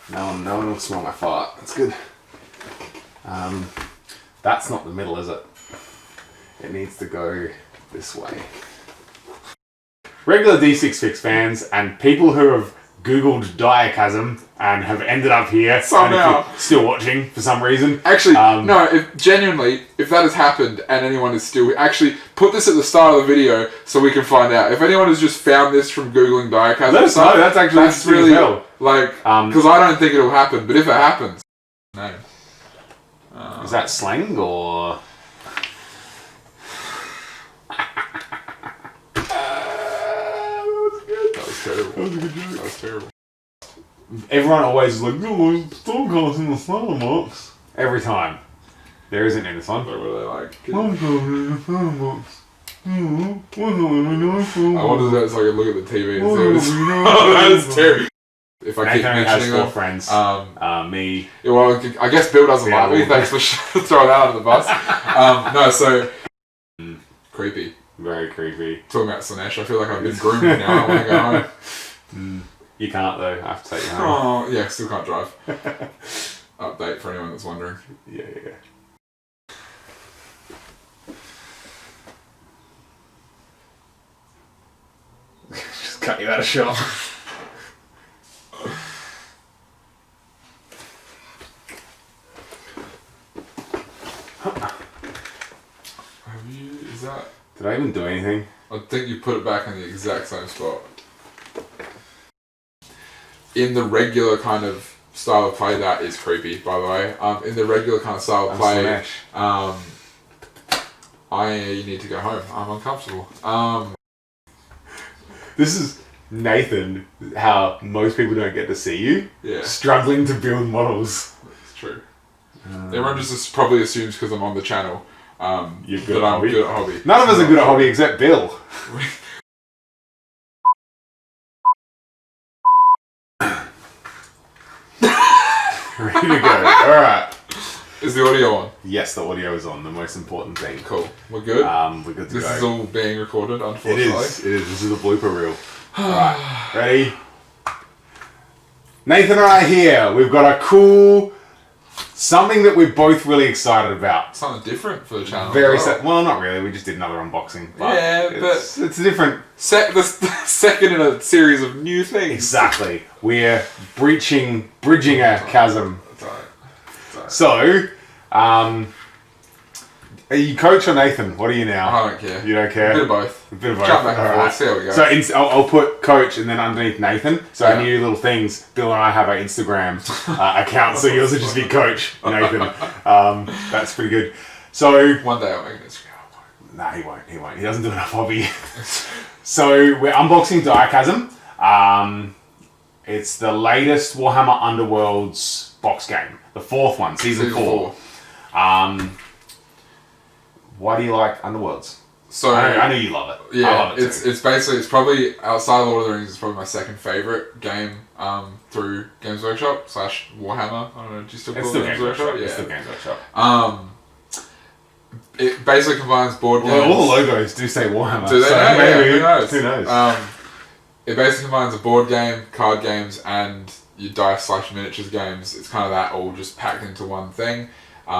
No one will smell my fart. That's good. That's not the middle, is it? It needs to go this way. Regular D6 Fix fans and people who have Googled Diachasm and have ended up here somehow and if you're still watching for some reason. Actually, no, if that has happened and anyone is still... Actually, put this at the start of the video so we can find out. If anyone has just found this from Googling Diachasm... Let us know, that's really well. Like, because I don't think it'll happen, but if it happens... No. Is that slang or... That was terrible. Everyone always is like, no, Stormcast in the starter box. Every time. There isn't in this one. What are they like? Stormcast in the starter box. I wanted that so I could look at the TV and see what it's... Oh, that is terrible. If I keep mentioning them... friends. Me. Yeah, well, I guess Bill doesn't like me. Thanks for throwing that under the bus. No, so... Creepy. Very creepy. Talking about Slanesh, I feel like I've been groomed now. I want to go home. You can't though. I have to take you home. Oh, yeah, still can't drive. Update for anyone that's wondering. Yeah. Just cut you out of shot. Is that... Did I even do anything? I think you put it back in the exact same spot. In the regular kind of style of play, that is creepy, by the way. In the regular kind of style of play, I need to go home. I'm uncomfortable. This is Nathan, how most people don't get to see you. Yeah. Struggling to build models. It's true. Everyone just probably assumes because I'm on the channel You're good that I'm good at hobby. None of us are good at hobby except Bill. Ready to go. Alright. Is the audio on? Yes, the audio is on. The most important thing. Cool. We're good? We're good to go. This is all being recorded, unfortunately. It is. This is a blooper reel. Alright. Ready? Nathan and I are here. We've got a cool... Something that we're both really excited about. Something different for the channel. Well, not really. We just did another unboxing. But it's different. The second in a series of new things. Exactly. We're bridging a chasm. That's alright. So, are you Coach or Nathan? What are you now? I don't care. You don't care? A bit of both. A bit of both. Jump back and forth. See how we go. So I'll put Coach and then underneath Nathan. So our new little things. Bill and I have our Instagram account, so yours will just be Coach Nathan. That's pretty good. So one day I'll make an Instagram. Nah, he won't. He doesn't do enough hobby. So we're unboxing Diachasm. It's the latest Warhammer Underworlds box game. The fourth one, season 4. Why do you like Underworlds? So I know you love it. Yeah, I love it it's probably outside of Lord of the Rings. It's probably my second favorite game through Games Workshop / Warhammer. I don't know. Do you still call it Games Workshop? Yeah, it's still Games Workshop. It basically combines board games. Well, all the logos do say Warhammer. Do they? So maybe, who knows? Who knows? It basically combines a board game, card games, and your dice / miniatures games. It's kind of that all just packed into one thing. When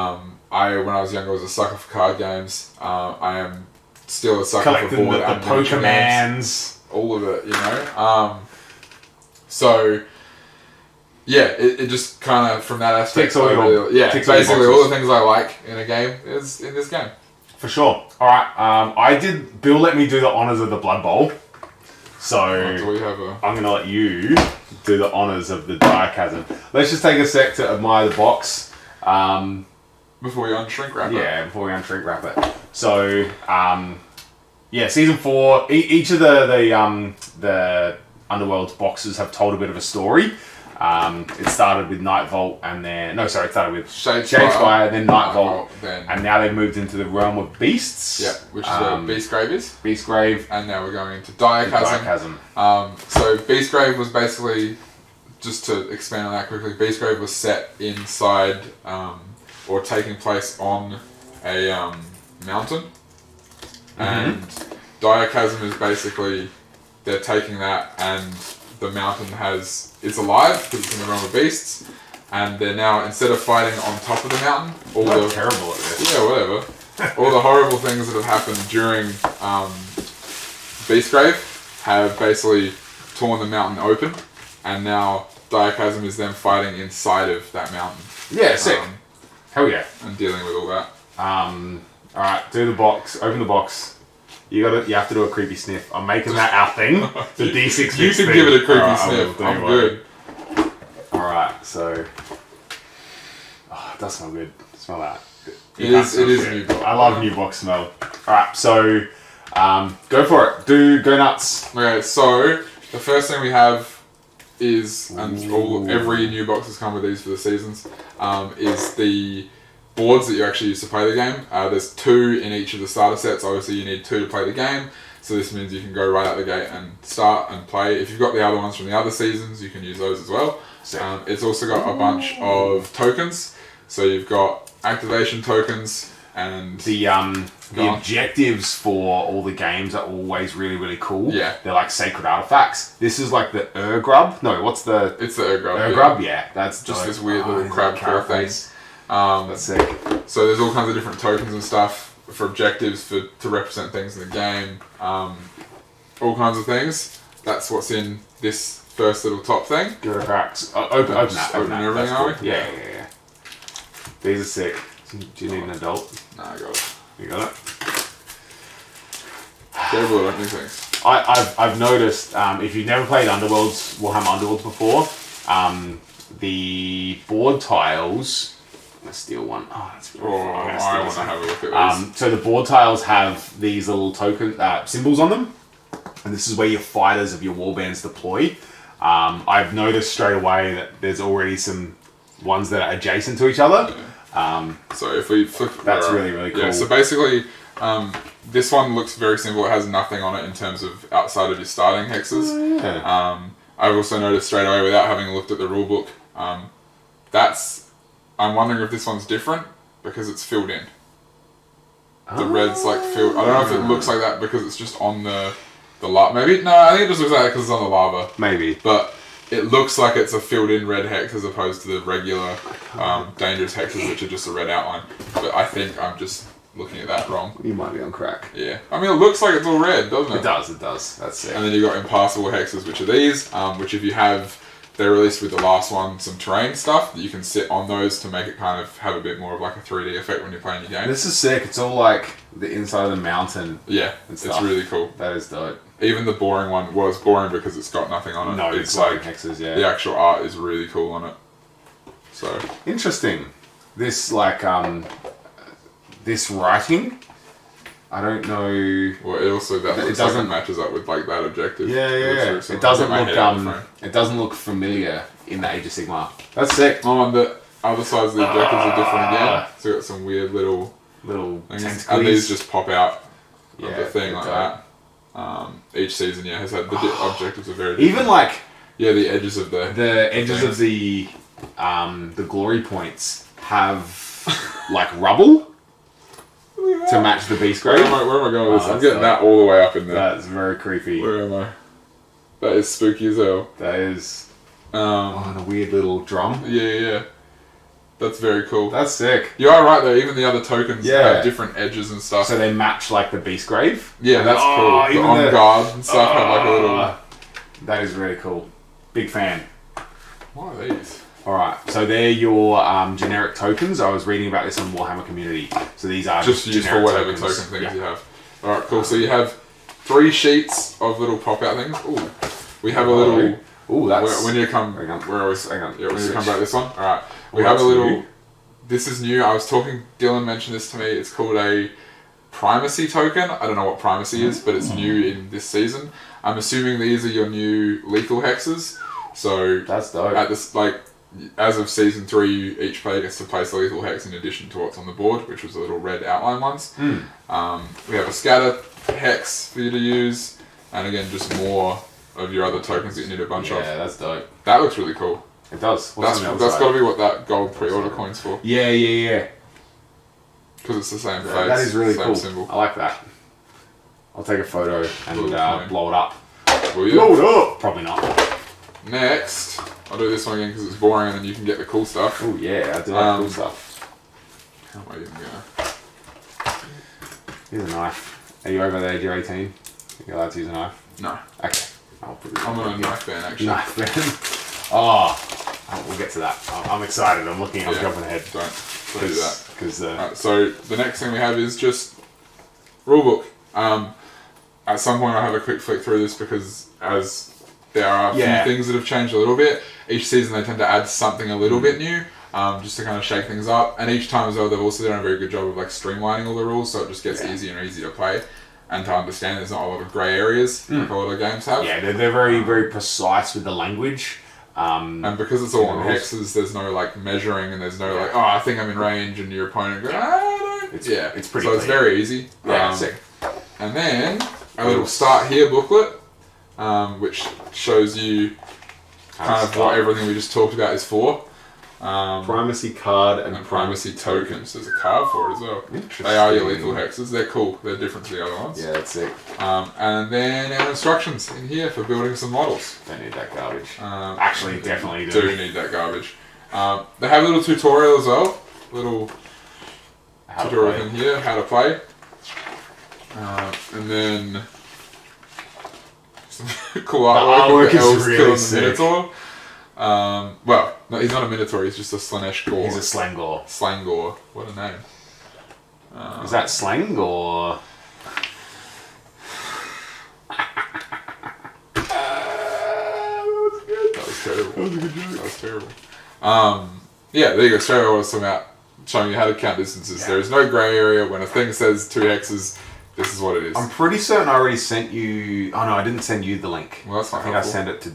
I was younger, was a sucker for card games. I am still a sucker for board and miniature games. All of it, you know. So, yeah, it just kind of from that aspect. Basically all the things I like in a game is in this game. For sure. All right. Bill let me do the honors of the Blood Bowl. So I'm going to let you do the honors of the Diachasm. Let's just take a sec to admire the box. Before we unshrink wrap it. Yeah, before we unshrink wrap it. So, season 4. Each of the Underworld's boxes have told a bit of a story. It started with Night Vault and then... it started with Shadespire, then Night Vault, and now they've moved into the realm of beasts. Yeah, which is where Beastgrave is. Beastgrave. And now we're going into Diachasm. So Beastgrave was basically, just to expand on that quickly, Beastgrave was set inside, or taking place on a mountain. And Diachasm is basically, they're taking that and the mountain it's alive because it's in the realm of beasts, and they're now, instead of fighting on top of the mountain, all I'm the terrible at this. yeah, whatever, all the horrible things that have happened during Beastgrave have basically torn the mountain open, and now Diachasm is them fighting inside of that mountain. Yeah, sick. Hell yeah. And dealing with all that. Alright, do the box, open the box. You have to do a creepy sniff. I'm making that our thing. The D6 You can give it a creepy sniff. I'm good. Alright, so it does smell good. Smell that. It is new box. I love new box smell. Alright, so go for it. Go nuts. Okay, so the first thing we have is, and every new box has come with these for the seasons, is the boards that you actually use to play the game. There's 2 in each of the starter sets. Obviously you need 2 to play the game, so this means you can go right out the gate and start and play. If you've got the other ones from the other seasons, you can use those as well. It's also got a bunch of tokens, so you've got activation tokens and the objectives for all the games are always really, really cool. Yeah. They're like sacred artifacts. This is like the Grub. No, what's the... It's the Grub. Grub, yeah. That's just dope. this weird little crab thing. That's sick. So there's all kinds of different tokens and stuff for objectives to represent things in the game. All kinds of things. That's what's in this first little top thing. Give it a crack. Open that. Open everything, are we? Yeah. These are sick. Do you need an adult? No, I got it. You got it? Careful, I don't do things. I've noticed, if you've never played Warhammer Underworlds before, the board tiles... I'm going to steal one. Oh, that's really fun. I want to have a look at these. So the board tiles have these little token symbols on them, and this is where your fighters of your warbands deploy. I've noticed straight away that there's already some ones that are adjacent to each other. So if we flip... That's really, really cool. Yeah, so basically, this one looks very simple. It has nothing on it in terms of outside of your starting hexes. Oh, yeah. I've also noticed straight away, without having looked at the rulebook, I'm wondering if this one's different because it's filled in. The red's like filled... I don't know if it looks like that because it's just on the lava. Maybe? No, I think it just looks like that because it's on the lava. Maybe. But it looks like it's a filled in red hex as opposed to the regular dangerous hexes, which are just a red outline. But I think I'm just looking at that wrong. You might be on crack. Yeah. I mean, it looks like it's all red, doesn't it? It does. That's sick. And then you've got impassable hexes, which are these, which if you have... They released with the last one some terrain stuff that you can sit on those to make it kind of have a bit more of like a 3D effect when you're playing your game. This is sick. It's all like the inside of the mountain. Yeah, it's really cool. That is dope. Even the boring one, well, it's boring because it's got nothing on it. No, it's like hexes, yeah. The actual art is really cool on it. So interesting. This this writing, I don't know. Well, it also matches up with like that objective. Yeah. It doesn't look familiar in the Age of Sigmar. That's sick. Oh, and the other sides of the objectives are different again. So you've got some weird little things. And these just pop out of the thing like dope. that. Each season, has had the objectives are very different. Even like the edges of the edges of the glory points have like rubble. To match the Beastgrave. Where am I going with this? I'm getting that all the way up in there. That's very creepy. Where am I? That is spooky as hell. That is... and a weird little drum. Yeah. That's very cool. That's sick. You are right though, even the other tokens have different edges and stuff. So they match like the Beastgrave? Yeah, that's cool. The on guard and stuff have like a little... That is really cool. Big fan. What are these? Alright, so they're your generic tokens. I was reading about this on Warhammer Community. So these are just used for whatever token things you have. Alright, cool. So you have 3 sheets of little pop-out things. Ooh. We have a little... Ooh, that's... When you come... Hang on. Yeah, when you come back this one. Alright. We have a little... New. This is new. I was talking... Dylan mentioned this to me. It's called a primacy token. I don't know what primacy is, but it's new in this season. I'm assuming these are your new lethal hexes. So... That's dope. At this, as of season 3, each player gets to place a lethal hex in addition to what's on the board, which was the little red outline ones. We have a scatter hex for you to use, and again, just more of your other tokens that you need a bunch of. Yeah, that's dope. That looks really cool. It does. That's got to be what that gold pre-order coin's for. Yeah. Because it's the same face. That is really cool. Symbol. I like that. I'll take a photo and blow it up. Will you? Blow it up! Probably not. next, I'll do this one again because it's boring and then you can get the cool stuff. Oh yeah, I do like cool stuff. How am I even gonna... Here's a knife. Are you over the age of 18? You're allowed to use a knife? No. Okay. I'll put it I'm on a knife ban actually. Knife ban. Oh, we'll get to that. I'm excited. I'm jumping ahead. Don't do that. Because so the next thing we have is just rulebook. At some point I'll have a quick flick through this because as there are a few things that have changed a little bit. Each season they tend to add something a little bit new, just to kind of shake things up. And each time as well, they've also done a very good job of like streamlining all the rules, so it just gets easier and easier to play and to understand. There's not a lot of grey areas like a lot of games have. Yeah, they're very very precise with the language. And because it's all on hexes, there's no like measuring and there's no like, oh, I think I'm in range, and your opponent goes, I don't. It's pretty. So clear. it's very easy. Yeah, sick. And then a little start here booklet, which shows you kind of what everything we just talked about is for. Primacy card and primacy tokens. There's a card for it as well. Interesting. They are your lethal hexes. They're cool. They're different to the other ones. Yeah, that's sick. And then our instructions in here for building some models. Don't need that garbage. Actually, definitely do need that garbage. They have a little tutorial as well. Little tutorial in here, how to play. And then some cool artwork. The artwork is really sick. Minotaur. Well, no, he's not a Minotaur, he's just a Slaanesh Gore. He's a Slangor. Slangor. What a name. Is that slang or? That was terrible. That was a good joke. That was terrible. Yeah, there you go. Straight away, I was talking about showing you how to count distances. There is no grey area. When a thing says 2 hexes, this is what it is. I'm pretty certain I already sent you. Oh no, I didn't send you the link. Well, that's not I think helpful. I sent it to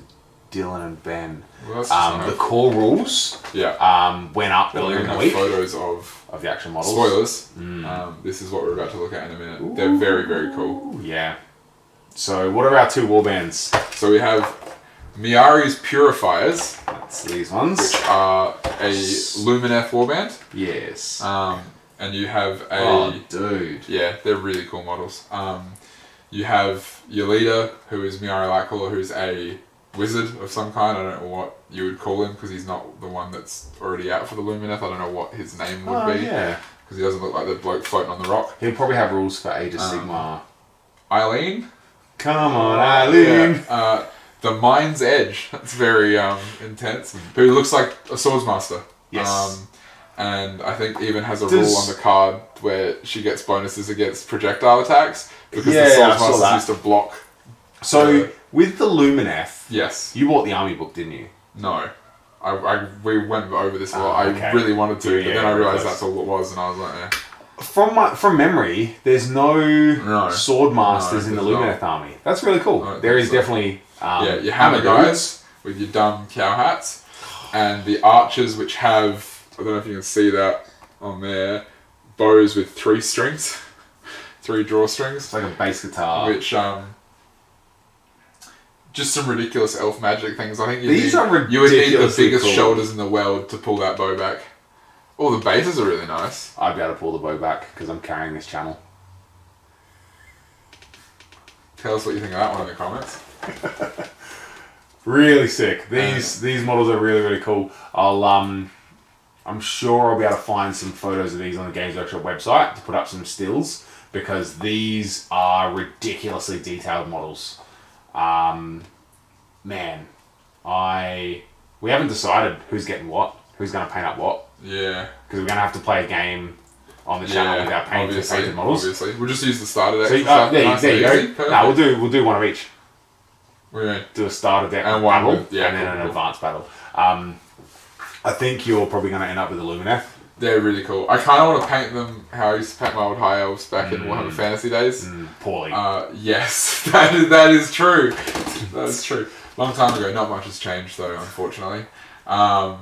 Dylan and Ben. Well, that's just the core rules went up earlier in the week photos of the actual models. Spoilers. This is what we're about to look at in a minute. Ooh. They're very, very cool. Yeah. So what are our 2 warbands? So we have Miari's Purifiers. That's these ones. Which are a Lumineth warband. Yes. And you have a... Oh, dude. Yeah, they're really cool models. You have your leader, who is Miari Lightcaller, who's a wizard of some kind. I don't know what you would call him because he's not the one that's already out for the Lumineth. I don't know what his name would be. Yeah. Because he doesn't look like the bloke floating on the rock. He'll probably have rules for Age of Sigmar. Eileen. Come on, Eileen. Yeah. The Mind's Edge. That's very intense. Who looks like a Swordsmaster. Yes. And I think even has a rule on the card where she gets bonuses against projectile attacks because the Swordsmasters used to block. So with the Lumineth, yes, you bought the army book, didn't you? No, we went over this a lot. I really wanted to, but then I realised that's all it was, and I was like, eh. From memory, there's no sword masters in the Lumineth army. That's really cool. There is definitely your hammer guys with your dumb cow hats, and the archers which have, I don't know if you can see that on there, bows with 3 strings, 3 drawstrings. It's like a bass guitar. Which just some ridiculous elf magic things. I think you would need the biggest shoulders in the world to pull that bow back. All the bases are really nice. I'd be able to pull the bow back because I'm carrying this channel. Tell us what you think of that one in the comments. Really sick. These models are really, really cool. I'm sure I'll be able to find some photos of these on the Games Workshop website to put up some stills because these are ridiculously detailed models. Man, we haven't decided who's getting what, who's going to paint up what. Yeah. Because we're going to have to play a game on the channel without painted models. Obviously, we'll just use the starter deck. So, there you go. No, we'll do one of each. What do you mean? Do a starter deck and battle, and then an advanced battle. I think you're probably going to end up with a Lumineth. They're really cool. I kind of want to paint them how I used to paint my old high elves back in Warhammer Fantasy days. Poorly. Yes, that is true. That is true. Long time ago, not much has changed though, unfortunately. A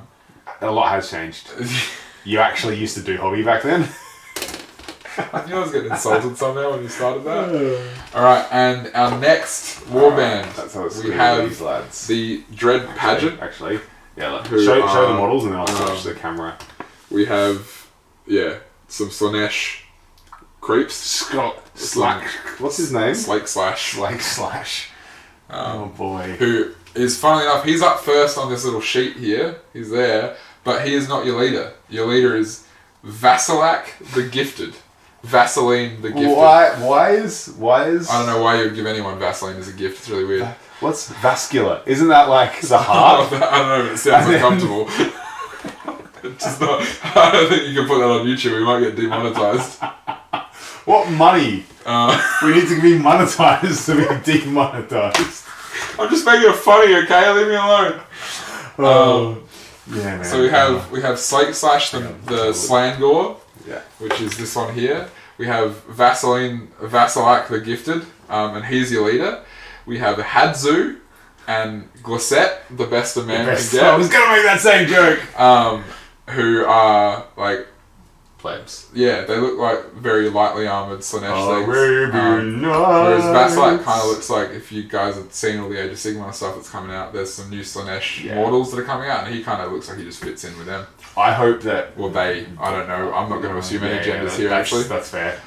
lot has changed. You actually used to do hobby back then. I knew I was getting insulted somehow when you started that. Alright, and our next warband. That's how it's we have these lads. The Dread Pageant. Actually. Yeah, show the models and then I'll switch the camera. We have, some Slaanesh creeps. Slack. What's his name? Slake Slash. Slake Slash. Oh boy. Who is, funnily enough, he's up first on this little sheet here. He's there, but he is not your leader. Your leader is Vasilak the Gifted. Vaseline the Gifted. Why is? I don't know why you would give anyone Vaseline as a gift. It's really weird. What's vascular? Isn't that like the heart? I don't know, but it sounds uncomfortable. It's just not, I don't think you can put that on YouTube. We might get demonetized. What money? We need to be monetized to be demonetized. I'm just making it funny, okay? Leave me alone. Yeah, man. So we have Slate Slash the Slangor, Yeah. which is this one here. We have Vasilak the Gifted, and he's your leader. We have Hadzu and Glissette, the best a man can get. I was gonna make that same joke. Who are like Plebs. Yeah, they look like very lightly armored Slanesh things. Whereas Whereas Vasilak kind of looks like, if you guys have seen all the Age of Sigmar stuff that's coming out, there's some new Slanesh models that are coming out, and he kind of looks like he just fits in with them. I hope that... Well, I don't know. I'm not going to assume any genders here, actually. That's fair.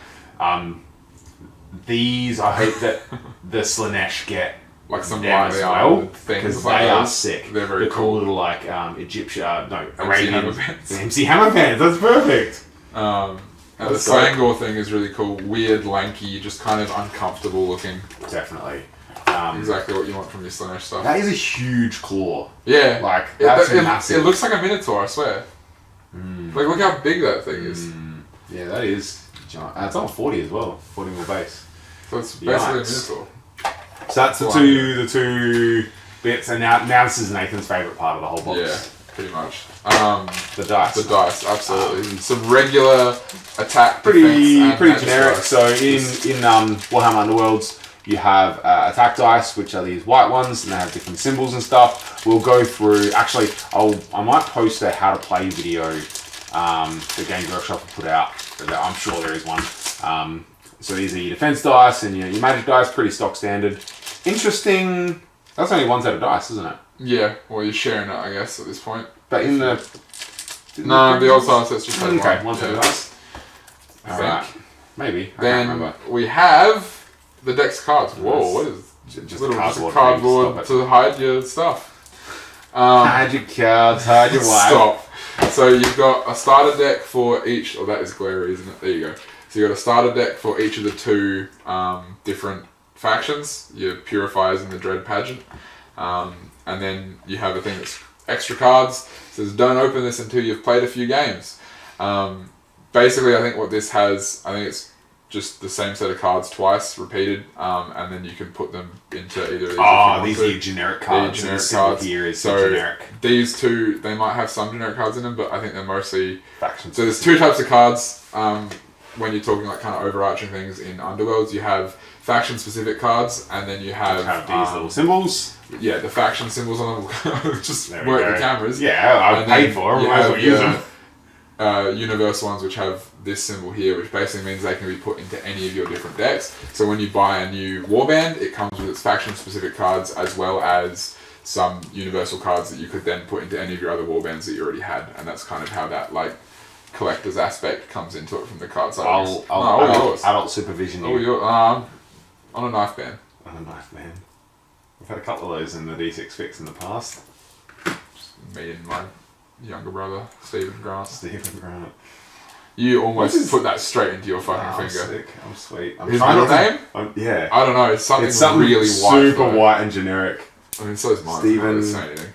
These, I hope that the Slanesh get like some them lightly as well, armored things. because Like they are those. sick. They're very the cool little like Egyptian, MC Hammer pants. The MC Hammer pants. That's perfect. And That's the Slangor thing is really cool. Weird, lanky, just kind of uncomfortable looking. Definitely. Exactly what you want from your Slanesh stuff. That is a huge claw. Yeah. Like, that's massive. It looks like a Minotaur, I swear. Like, look how big that thing is. Yeah, that is giant. It's on 40 as well. 40 mil base. So it's basically a Yikes. Minotaur. So that's the two bits, and now this is Nathan's favourite part of the whole box. Yeah, pretty much. The dice. The dice, absolutely. Some regular attack, Pretty defense, and generic. dice. So in Warhammer Underworlds, you have attack dice, which are these white ones, and they have different symbols and stuff. We'll go through. Actually, I might post a how to play video. The Games Workshop will put out. I'm sure there is one. So these are your defense dice and your magic dice, pretty stock standard. Interesting. That's only one set of dice, isn't it? Yeah, well, you're sharing it, I guess, at this point. But in the No, the old style set's just like one set of dice. Alright, maybe. I can't Then remember. we have the deck's cards. Whoa, what is Just little a cardboard to hide your stuff? Hide your cards, hide your wife. Stop. So you've got a starter deck for each. Oh, that is glary, isn't it? There you go. So you've got a starter deck for each of the two different factions, your Purifiers and the Dread Pageant. And then you have a thing that's extra cards. It says, don't open this until you've played a few games. Basically, I think what this has, I think it's just the same set of cards twice repeated, and then you can put them into either of these. These are your generic cards. Generic and cards. Here is So generic. These two, they might have some generic cards in them, but I think they're mostly Factions. So there's two types of cards. When you're talking like kind of overarching things in Underworlds, you have faction specific cards, and then you have these little symbols. Yeah, the faction symbols on them. Just There we work go. the cameras. Yeah, I've And paid then for them. you Might as well use them. have universe ones which have this symbol here, which basically means they can be put into any of your different decks. So when you buy a new warband, it comes with its faction specific cards as well as some universal cards that you could then put into any of your other warbands that you already had, and that's kind of how that like collector's aspect comes into it from the card side. I'll adult supervision you. You're on a knife band. On a knife man. I've had a couple of those in the D6 fix in the past. Me and my younger brother, Stephen Grant. Stephen Grant. You almost What is- put that straight into your fucking I'm finger. sick. I'm sweet. I'm His trying middle not to- name? Yeah. I don't know. It's something really white. super though. white and generic. I mean, so is mine. Stephen- I don't say anything.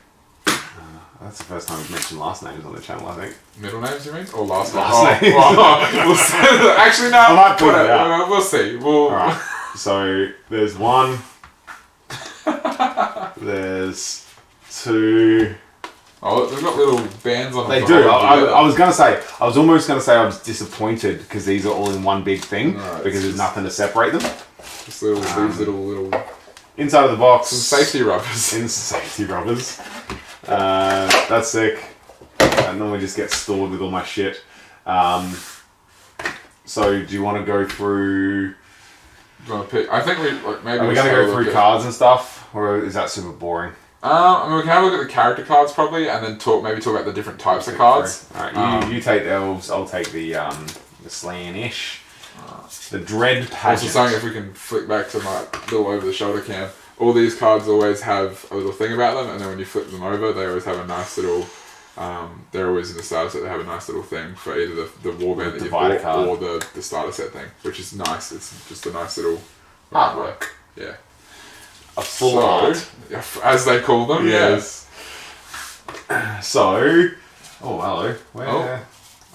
That's the first time we've mentioned last names on the channel, I think. Middle names, you mean? Or last Last names? names. We'll see. Actually, no. I might put it out. We'll see. Alright. So there's one. There's two. Oh, they've got little bands on them. They to do. hold them I together. was gonna say. I was almost gonna say I was disappointed because these are all in one big thing No, it's because there's just- nothing to separate them. Just these little Inside of the box. some safety rubbers. In safety rubbers. That's sick. I normally just get stored with all my shit. So do you want to go through? Do you want to pick? I think we like maybe. Are we we going to should go look through at- cards and stuff, or is that super boring? I mean, we can have a look at the character cards probably, and then talk about the different types of cards. All right, you take the elves. I'll take the Slanish. The Dread Also Pageant. saying if we can flick back to my little over the shoulder cam, all these cards always have a little thing about them, and then when you flip them over, they always have a nice little. They're always in the starter set. They have a nice little thing for either the warband that you bought or the starter set thing, which is nice. It's just a nice little artwork. Yeah. A full art, as they call them. Yes. So, oh hello. Where? Oh.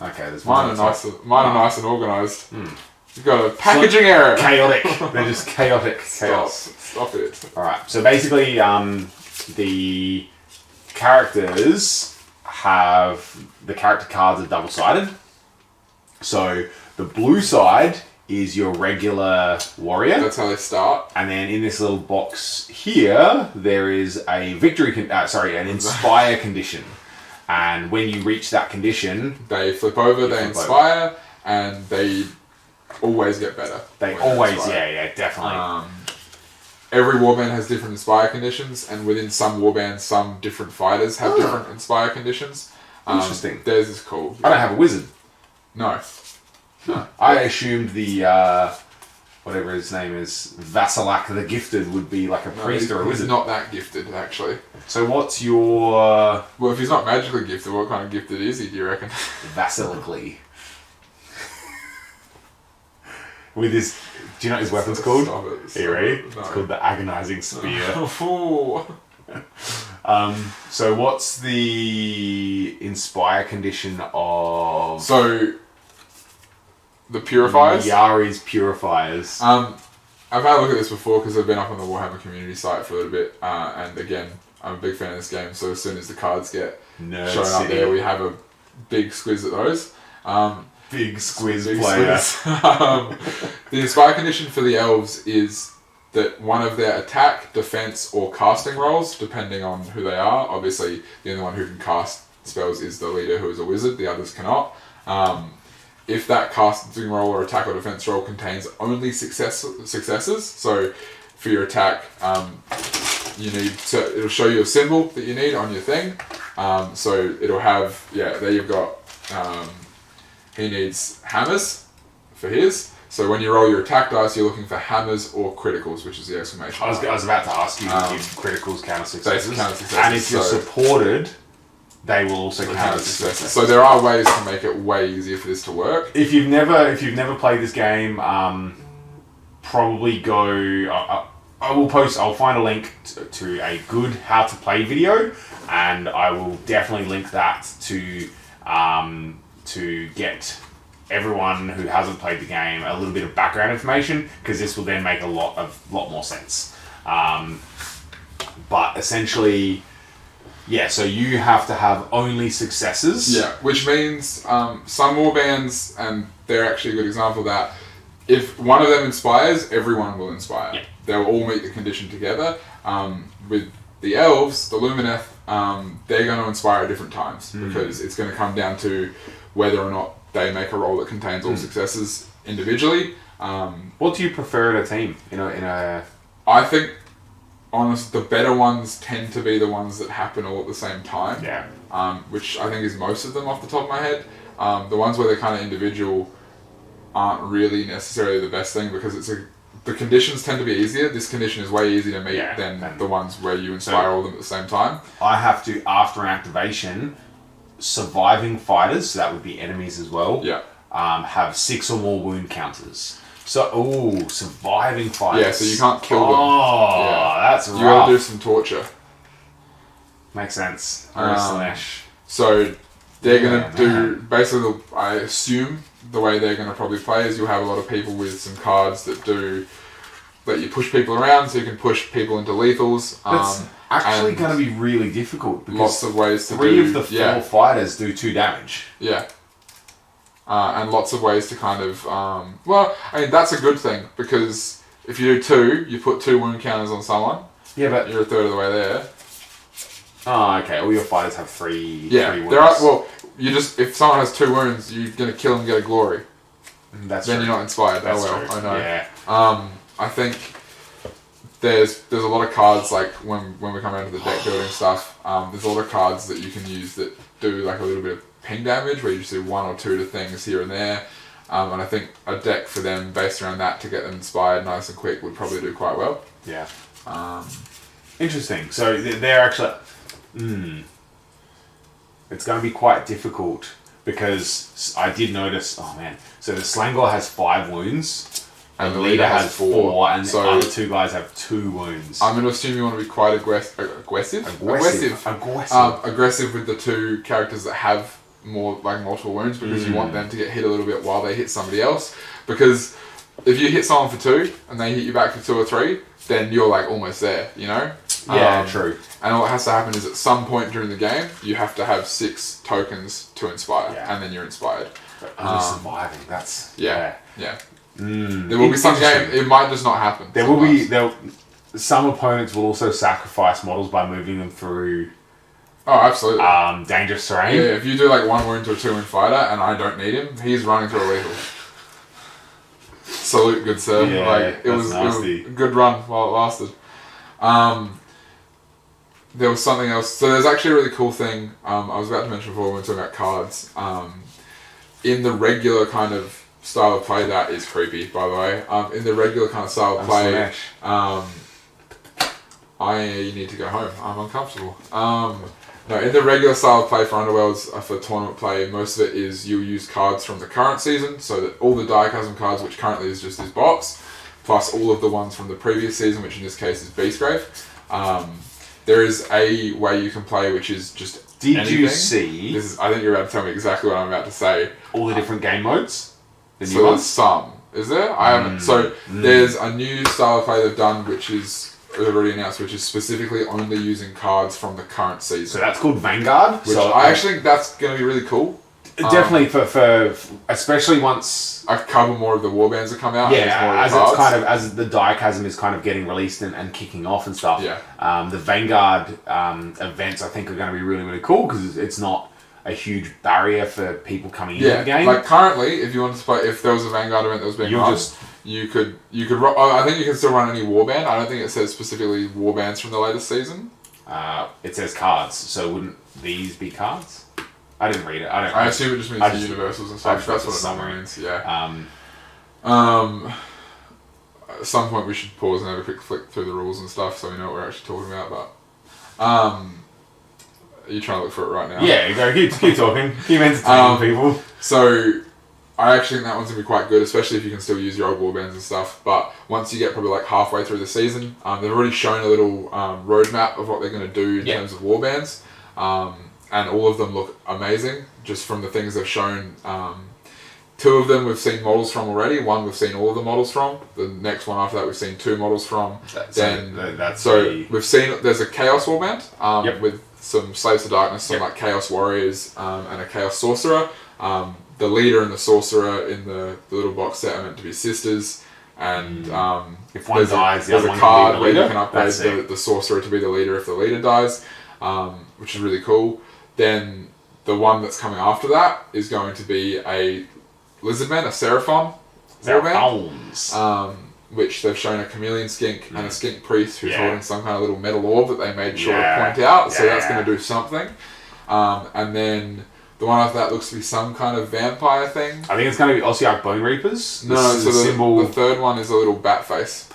Okay, there's mine are nice. Mine are nice and organised. You've got a packaging error. Chaotic. They're just chaotic chaos. Stop it. All right. So basically, the characters have the character cards are double-sided. So the blue side is your regular warrior. That's how they start. And then in this little box here, there is a an inspire condition. And when you reach that condition, they flip over, they inspire, and they always get better. They always, definitely. Every warband has different inspire conditions, and within some warbands, some different fighters have different inspire conditions. Interesting. Theirs is cool. I don't have a wizard. No. I assumed the whatever his name is, Vasilak the Gifted, would be like a priest or a wizard. He's not that gifted, actually. So what's your... Well, if he's not magically gifted, what kind of gifted is he, do you reckon? Vasilically. With his... Do you know what his weapon's called? Stop it. Are you ready? No. It's called the Agonizing Spear. Oh. So what's the inspire condition of... So... The purifiers? Yari's purifiers. I've had a look at this before because I've been up on the Warhammer community site for a little bit, and again, I'm a big fan of this game, so as soon as the cards get shown up there, we have a big squiz at those. Big squiz player. The inspire condition for the elves is that one of their attack, defense, or casting rolls, depending on who they are, obviously the only one who can cast spells is the leader, who is a wizard, the others cannot. If that casting roll or attack or defense roll contains only successes, so for your attack, it'll show you a symbol that you need on your thing. So it'll have, there you've got, he needs hammers for his. So when you roll your attack dice, you're looking for hammers or criticals, which is the exclamation mark. I was about to ask you to give criticals counter successes. And if you're supported, they will also count as successes. So there are ways to make it way easier for this to work. If you've never played this game, probably go. I'll find a link to a good how to play video, and I will definitely link that to get everyone who hasn't played the game a little bit of background information, because this will then make a lot more sense. But essentially. Yeah, so you have to have only successes. Yeah, which means some warbands, and they're actually a good example of that, if one of them inspires, everyone will inspire. Yeah. They'll all meet the condition together. With the elves, the Lumineth, they're going to inspire at different times, because it's going to come down to whether or not they make a roll that contains all successes individually. What do you prefer in a team? I think... Honestly, the better ones tend to be the ones that happen all at the same time. Yeah. Which I think is most of them off the top of my head. The ones where they're kind of individual aren't really necessarily the best thing, because the conditions tend to be easier. This condition is way easier to meet than the ones where you inspire all of them at the same time. I have to, after an activation, surviving fighters, so that would be enemies as well, have 6 or more wound counters. So, surviving fighters. Yeah, so you can't kill them. Oh, that's rough. You gotta do some torture. Makes sense. So, they're gonna do, basically, I assume, the way they're gonna probably play is you'll have a lot of people with some cards that let you push people around, so you can push people into lethals. That's actually gonna be really difficult, because lots of ways to 3 of the 4 fighters do 2 damage. Yeah. And lots of ways to kind of... that's a good thing, because if you do 2, you put 2 wound counters on someone. Yeah, but... You're a third of the way there. Oh, okay. All your fighters have 3 wounds. If someone has 2 wounds, you're going to kill them and get a glory. That's then true. You're not inspired. That's true. I know. Yeah. I think there's a lot of cards, like when we come around to the deck building stuff, there's a lot of cards that you can use that do like a little bit of ping damage, where you just do 1 or 2 to things here and there, and I think a deck for them based around that to get them inspired nice and quick would probably do quite well. Yeah. Interesting. So they're actually... It's going to be quite difficult because I did notice... Oh, man. So the Slangor has 5 wounds. And the leader has 4. And so the other 2 guys have 2 wounds. I'm going to assume you want to be quite aggressive with the 2 characters that have more like multiple wounds, because you want them to get hit a little bit while they hit somebody else. Because if you hit someone for 2 and they hit you back for 2 or 3, then you're like almost there, you know? Yeah, true. And what has to happen is at some point during the game, you have to have 6 tokens to inspire, and then you're inspired. But only surviving, that's... Yeah. There will be some game, it might just not happen. Some opponents will also sacrifice models by moving them through... Oh, absolutely. Dangerous terrain. Yeah, if you do like 1 wound to a 2-wound fighter and I don't need him, he's running through a lethal. Salute, good sir. Yeah, like it was a good run while it lasted. There was something else. So there's actually a really cool thing I was about to mention before when we were talking about cards. In the regular kind of style of play, that is creepy, by the way. In the regular kind of style of play, I need to go home. I'm uncomfortable. No, in the regular style of play for Underworlds, for tournament play, most of it is you'll use cards from the current season, so that all the Diachasm cards, which currently is just this box, plus all of the ones from the previous season, which in this case is Beastgrave. There is a way you can play which is just Did anything. you see... I think you're about to tell me exactly what I'm about to say. all the different game modes? The So new there's ones? some. Is there? I haven't. So there's a new style of play they've done, which is they've already announced, which is specifically only using cards from the current So season. that's called Vanguard. Which so I actually think that's going to be really cool. definitely for especially once A couple more of the warbands have come out. and there's more as cards. it's kind of as the Diachasm is kind of getting released and kicking off and stuff. Yeah. The Vanguard events I think are going to be really, really cool because it's not a huge barrier for people coming into the game. Like currently, if you wanted to play, if there was a Vanguard event that was being run, you could I think you can still run any warband. I don't think it says specifically warbands from the latest season. It says cards, so wouldn't these be cards? I didn't read it. I assume it just means the universals and stuff. That's what it normally means. Yeah. At some point we should pause and have a quick flick through the rules and stuff so we know what we're actually talking about. But are you trying to look for it right now? Yeah, go keep talking. Keep entertaining people. So I actually think that one's going to be quite good, especially if you can still use your old warbands and stuff. But once you get probably like halfway through the season, they've already shown a little roadmap of what they're going to do in terms of warbands. And all of them look amazing, just from the things they've shown. 2 of them we've seen models from already. 1 we've seen all of the models from. The next one after that we've seen 2 models from. We've seen there's a Chaos Warband with some Slaves of Darkness, some like Chaos Warriors, and a Chaos Sorcerer. The leader and the sorcerer in the little box set are meant to be sisters. And if one dies, there's a card where you can upgrade the sorcerer to be the leader if the leader dies, which is really cool. Then the one that's coming after that is going to be a Lizardman, a Seraphon warband, which they've shown a Chameleon Skink and a Skink Priest who's holding some kind of little metal orb that they made sure to point out, so that's going to do something. And then the one after that looks to be some kind of vampire thing. I think it's going to be Ossiarch Bone Reapers. So the third one is a little bat face,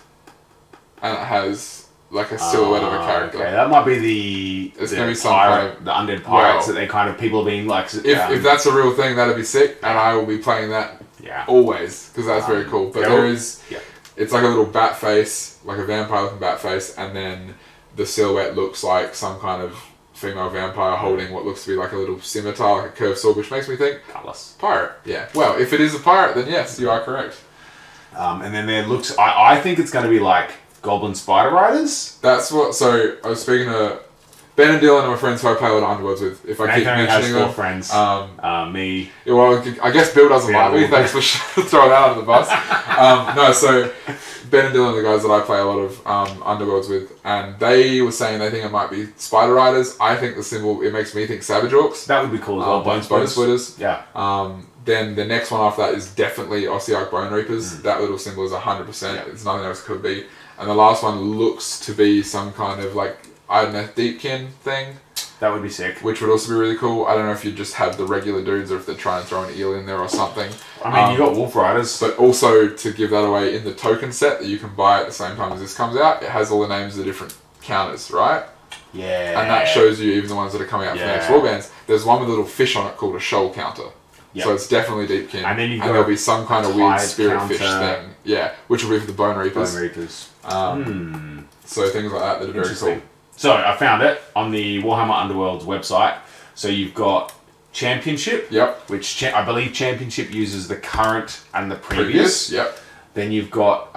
and it has like a silhouette of a character. Okay, that might be the undead pirates that they kind of people are being like. If that's a real thing, that'd be sick, and I will be playing that always because that's very cool. But it's like a little bat face, like a vampire-looking bat face, and then the silhouette looks like some kind of female vampire holding what looks to be like a little scimitar, like a curved sword, which makes me think pirate. Yeah. Well, if it is a pirate, then yes, you are correct. And then there looks. I think it's going to be like Goblin Spider Riders. That's what. So I was speaking to Ben and Dylan are my friends who I play a lot of Underworlds with. If I keep mentioning them, friends. Me. Yeah, well, I guess Bill doesn't like me. Thanks for throwing that under the bus. No, so Ben and Dylan are the guys that I play a lot of Underworlds with, and they were saying they think it might be Spider Riders. I think the symbol, it makes me think Savage Orcs. That would be cool as well. Bone Splitters. Yeah. Then the next one after that is definitely Ossiarch Bone Reapers. That little symbol is 100%. It's nothing else it could be. And the last one looks to be some kind of like, I don't know, Deepkin thing. That would be sick. which would also be really cool. I don't know if you just have the regular dudes or if they're trying to throw an eel in there or something. I mean, you got Wolf Riders. But also, to give that away, in the token set that you can buy at the same time as this comes out, it has all the names of the different counters, right? Yeah. And that shows you even the ones that are coming out for the next warbands. There's one with a little fish on it called a shoal counter. Yep. So it's definitely Deepkin. And then there'll be some kind of weird spirit fish counter. thing. Yeah, which will be for the Bone Reapers. Bone Reapers. So things like that are very cool. So I found it on the Warhammer Underworld's website. So you've got Championship. Yep. Which I believe Championship uses the current and the previous. Yep. Then you've got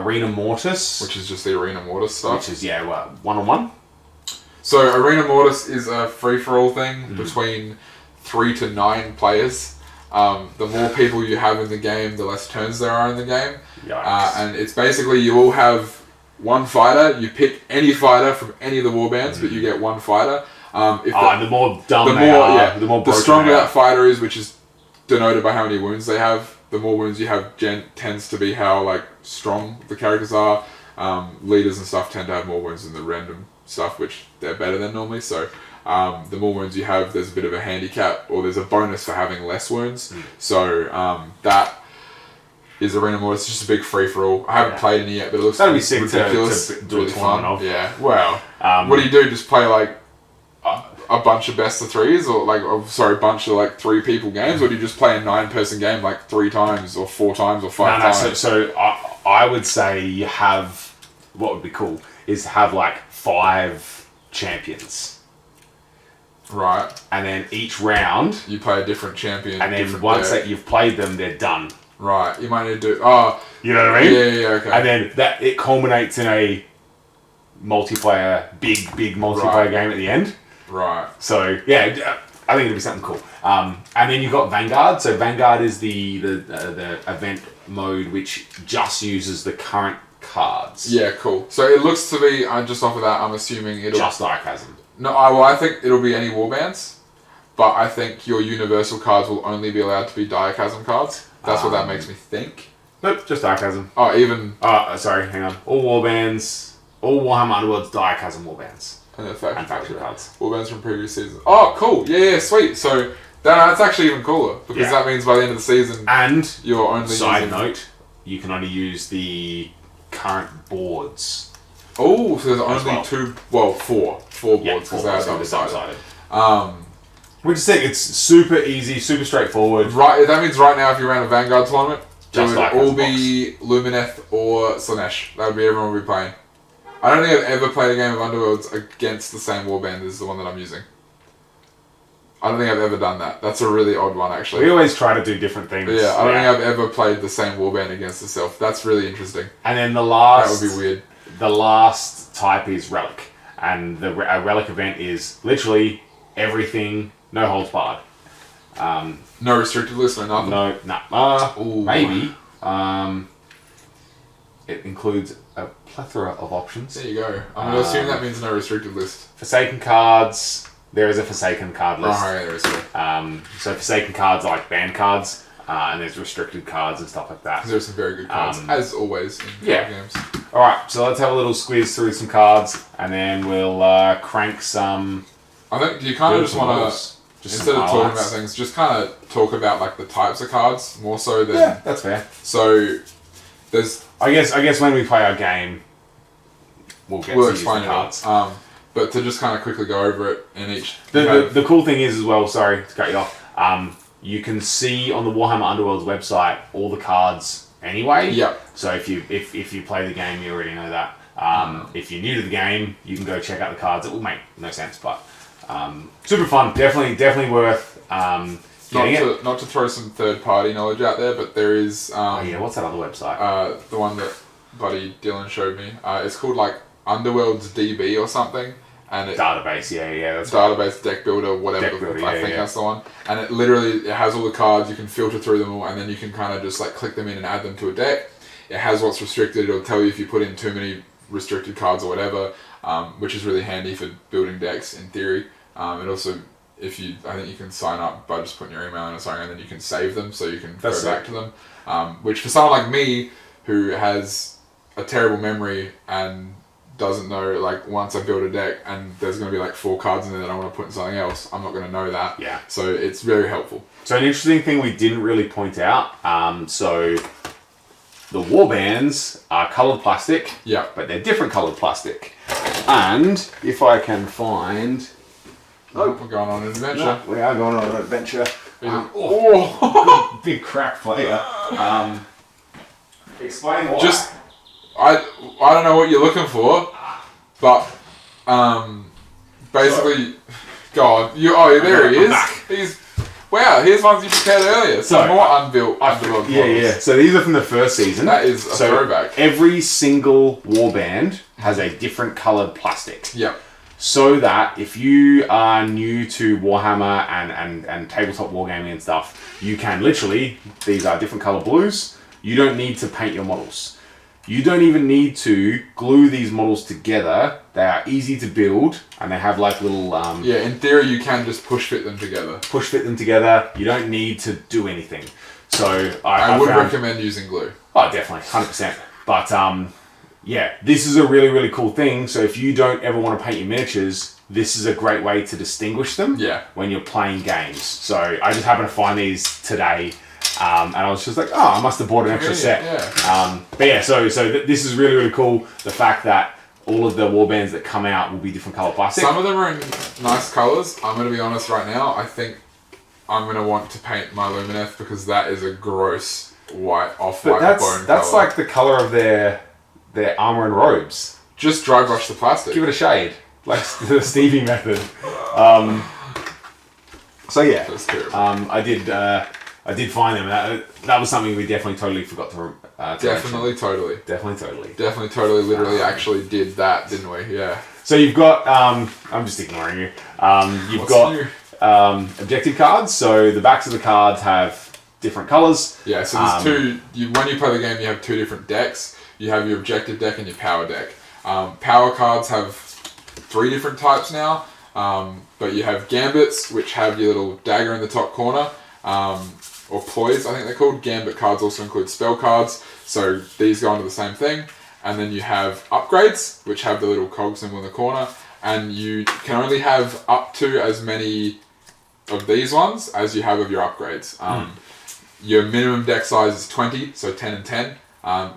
Arena Mortis. Which is just the Arena Mortis stuff. Which is, one-on-one. So Arena Mortis is a free-for-all thing between 3 to 9 players. The more people you have in the game, the less turns there are in the game. And it's basically you all have one fighter. You pick any fighter from any of the warbands, but you get one fighter. And the more dumb the more the stronger that fighter is, which is denoted by how many wounds they have. The more wounds you have tends to be how strong the characters are. Leaders and stuff tend to have more wounds than the random stuff, which they're better than normally. So the more wounds you have, there's a bit of a handicap, or there's a bonus for having less wounds. So that is Arena Mortis. It's just a big free for all. I haven't played any yet, but it looks that'd be sick ridiculous. to do really a tournament fun. of. Yeah. Wow. What do you do? Just play a bunch of best of threes, or bunch of 3 people games, or do you just play a 9-person game 3 times or 4 times or 5 times? So I would say you have, what would be cool is have 5 champions. Right. And then each round you play a different champion. And then once that you've played them, they're done. Right. You might need to do you know what I mean? Yeah, okay. And then it culminates in a multiplayer, big multiplayer game at the end. Right. So yeah, I think it'd be something cool. And then you've got Vanguard. So Vanguard is the event mode which just uses the current cards. Yeah, cool. So it looks to be, just off of that, I'm assuming it'll just Diachasm. No, I think it'll be any warbands, but I think your universal cards will only be allowed to be Diachasm cards. That's what that makes me think. Nope, just Diachasm. Oh, even... sorry, hang on. All warbands, all Warhammer Underworld's Diachasm warbands. And faction cards. Warbands from previous seasons. Oh, cool. Yeah, sweet. So that's actually even cooler, because that means by the end of the season... And, you're only side note, you can only use the current boards. Oh, so there's only 4 boards, because they are double-sided. We just think it's super easy, super straightforward. Right, that means right now if you ran a Vanguard tournament, it would all be box. Lumineth or Slaanesh. That would be everyone would be playing. I don't think I've ever played a game of Underworlds against the same warband as the one that I'm using. I don't think I've ever done that. That's a really odd one, actually. We always try to do different things. But yeah, I don't think I've ever played the same warband against itself. That's really interesting. And then the last... That would be weird. The last type is Relic. And a Relic event is literally everything, no holds barred. No restricted list, no nothing? No. Maybe. It includes a plethora of options. There you go. I'm going to assume that means no restricted list. Forsaken cards. There is a Forsaken card list. Oh, yeah, there is. So Forsaken cards are like banned cards, and there's restricted cards and stuff like that. There's some very good cards, as always in games. Alright, so let's have a little squeeze through some cards, and then we'll crank some... I think you kind of just want to, instead of talking about things, just kind of talk about the types of cards, more so than... Yeah, that's fair. So, there's... I guess when we play our game, we'll explain the cards. But to just kind of quickly go over it in each... The cool thing is as well, sorry to cut you off, you can see on the Warhammer Underworld's website all the cards anyway. Yep. So if you play the game, you already know that. If you're new to the game, you can go check out the cards. It will make no sense, but super fun. Definitely worth not to throw some third-party knowledge out there, but there is... what's that other website? The one that buddy Dylan showed me. It's called Underworld's DB or something. And database, that's database, deck builder, whatever. I think that's the one. And it has all the cards. You can filter through them all, and then you can kind of just click them in and add them to a deck. It has what's restricted. It'll tell you if you put in too many restricted cards or whatever, which is really handy for building decks in theory. And also, I think you can sign up by just putting your email in or something, and then you can save them so you can go back to them. Which for someone like me who has a terrible memory and doesn't know, like, once I build a deck and there's going to be like 4 cards in there that I want to put in something else, I'm not going to know that. Yeah. So it's very helpful. So an interesting thing we didn't really point out, so the warbands are coloured plastic, Yeah. but they're different coloured plastic. And if I can find... Oh, we're going on an adventure. No, we are going on an adventure. Oh! Big crack player. Explain why. Just, I don't know what you're looking for, but basically, God, there he is. He's wow. Here's ones you prepared earlier. So more unbuilt underworld models. Yeah. So these are from the first season. That is a throwback. Every single warband has a different coloured plastic. Yeah. So that if you are new to Warhammer and tabletop wargaming and stuff, you can literally, these are different colour blues, you don't need to paint your models. You don't even need to glue these models together. They are easy to build and they have like little... yeah, in theory you can just push fit them together. Push fit them together. You don't need to do anything. So I would recommend using glue. Oh, definitely, 100%. But yeah, this is a really, really cool thing. So if you don't ever want to paint your miniatures, this is a great way to distinguish them when you're playing games. So I just happened to find these today. And I was just like, oh, I must have bought an extra set. Yeah. But yeah, so this is really, really cool. The fact that all of the warbands that come out will be different colour plastic. Some of them are in nice colours. I'm going to be honest right now. I think I'm going to want to paint my Lumineth because that is a gross white, off-white bone colour. That's like the colour of their armour and robes. Just dry brush the plastic. Give it a shade. Like the Stevie method. So yeah, That's terrible. I did find them. That was something we definitely totally forgot to Definitely, mention. totally. Definitely. Literally, actually did that, didn't we? Yeah. So you've got, I'm just ignoring you. You've got objective cards. So the backs of the cards have different colours. Yeah, so there's when you play the game, you have 2 different decks. You have your objective deck and your power deck. Power cards have 3 different types now. But you have gambits, which have your little dagger in the top corner. Or ploys, I think they're called. Gambit cards also include spell cards, so these go into the same thing. And then you have upgrades, which have the little cog symbol in the corner, and you can only have up to as many of these ones as you have of your upgrades. Your minimum deck size is 20, so 10 and 10,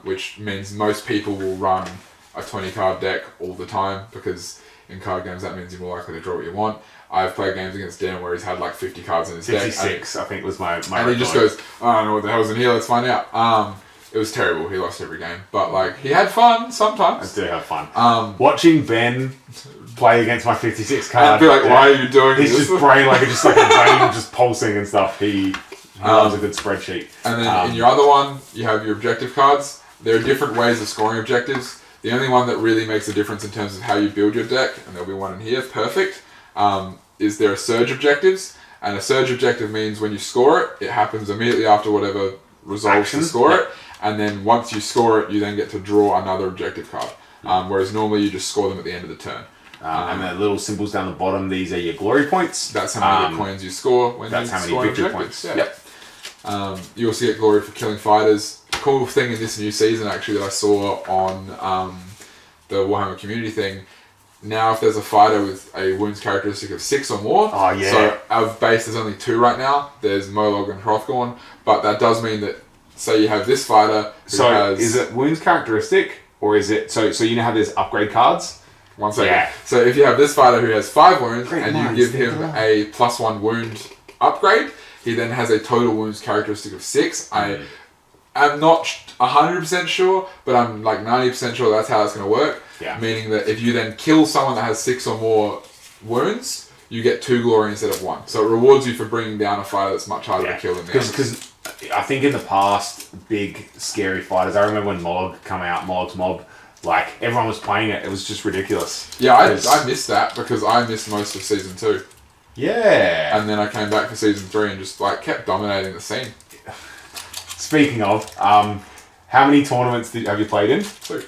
which means most people will run a 20 card deck all the time, because in card games that means you're more likely to draw what you want. I've played games against Dan where he's had like 50 cards in his 56, deck. 56, I think was my and he just goes, oh, I don't know what the hell's in here, let's find out. It was terrible, he lost every game. But like, he had fun sometimes. I do have fun. Watching Ben play against my 56 card. I'd be like, why are you doing this? His just brain, like just like a brain just pulsing and stuff. He loves a good spreadsheet. And then in your other one, you have your objective cards. There are different ways of scoring objectives. The only one that really makes a difference in terms of how you build your deck, and there'll be one in here, perfect, is there are surge objectives. And a surge objective means when you score it, it happens immediately after whatever resolves to score it. And then once you score it, you then get to draw another objective card. Whereas normally you just score them at the end of the turn. And the little symbols down the bottom, these are your glory points. That's how many coins you score when you how score many victory objectives. points. Yeah. You also get glory for killing fighters. Cool thing in this new season actually that I saw on the Warhammer community thing. Now if there's a fighter with a wounds characteristic of 6 or more, so our base there's only 2 right now. There's Molog and Hrothgorn, but that does mean that say you have this fighter who has... is it wounds characteristic or is it so you know how there's upgrade cards? One second. Yeah. So if you have this fighter who has 5 wounds and you give him think a +1 wound upgrade, he then has a total wounds characteristic of 6. I'm not 100% sure, but I'm like 90% sure that's how it's going to work. Yeah. Meaning that if you then kill someone that has 6 or more wounds, you get 2 glory instead of 1. So it rewards you for bringing down a fighter that's much harder to kill than the others. Because I think in the past, big scary fighters. I remember when Molog come out, Molog's Mob. Like everyone was playing it. It was just ridiculous. Yeah, I missed that because I missed most of season 2. Yeah. And then I came back for season 3 and just like kept dominating the scene. Speaking of, how many tournaments have you played in? 2.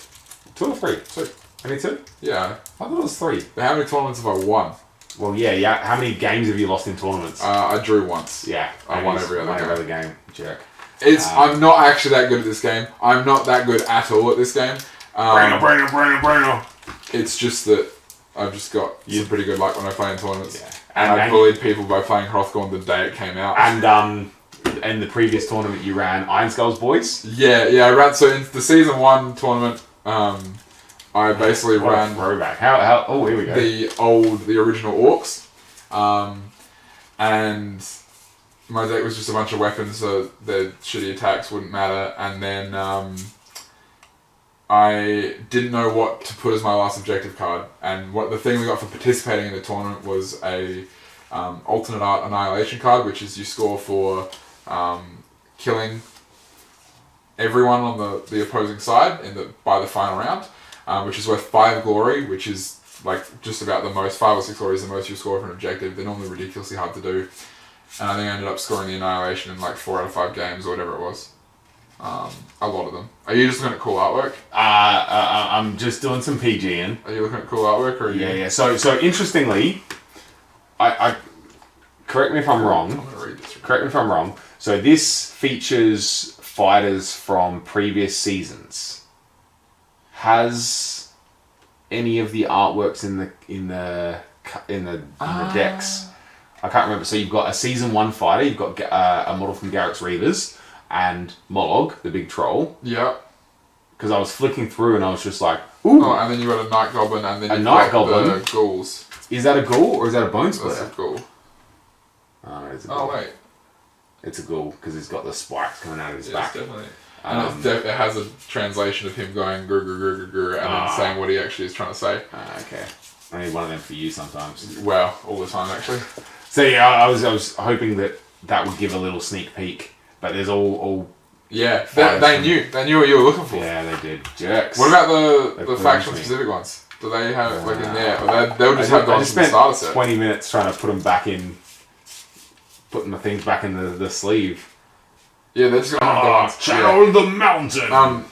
2 or 3? 2. Only 2? Yeah. I thought it was 3. But how many tournaments have I won? Well, yeah. How many games have you lost in tournaments? I drew once. Yeah. I won every other game. Jerk. I'm not actually that good at this game. I'm not that good at all at this game. Brano. It's just that I've just got some pretty good luck when I play in tournaments. Yeah. And I bullied people by playing Hrothgorn the day it came out. And the previous tournament you ran, Iron Skulls Boys? Yeah, I ran, so in the season 1 tournament, I basically ran throwback. Oh, here we go. the original Orcs. And my deck was just a bunch of weapons, so the shitty attacks wouldn't matter. And then I didn't know what to put as my last objective card. And the thing we got for participating in the tournament was a alternate art annihilation card, which is you score for killing everyone on the opposing side by the final round, which is worth 5 glory, which is like just about the most. 5 or 6 glory is the most you score for an objective. They're normally ridiculously hard to do. And I think I ended up scoring the annihilation in like 4 out of 5 games or whatever it was. A lot of them. Are you just looking at cool artwork? I'm just doing some PGing. Are you looking at cool artwork, or are you... Yeah. So interestingly, I correct me if I'm wrong. I'm gonna read this. Correct me if I'm wrong. So this features fighters from previous seasons. Has any of the artworks in the decks? I can't remember. So you've got a season 1 fighter. You've got a model from Garrett's Reavers and Mollog, the big troll. Yeah. Because I was flicking through and I was just like, ooh. Oh, and then you got a Night Goblin, and then A you've Night got Goblin? the ghouls. Is that a ghoul or is that a bone That's splitter? a ghoul. Oh, it's a ghoul. Oh, wait. It's a ghoul because he's got the spikes coming out of his back. Definitely. And it has a translation of him going grr grr grr grr grr and then saying what he actually is trying to say. Okay. I need one of them for you sometimes. Well, all the time actually. So yeah, I was hoping that would give a little sneak peek, but there's all Yeah, they knew what you were looking for. yeah, they did. Jerks. What about the put faction them to me. specific ones? Do they have it like in there? Or they'll just have I those just from the spent starter set. 20 minutes trying to put them back in, putting the things back in the sleeve. Yeah, they're just gonna have the ones. Channel the mountain.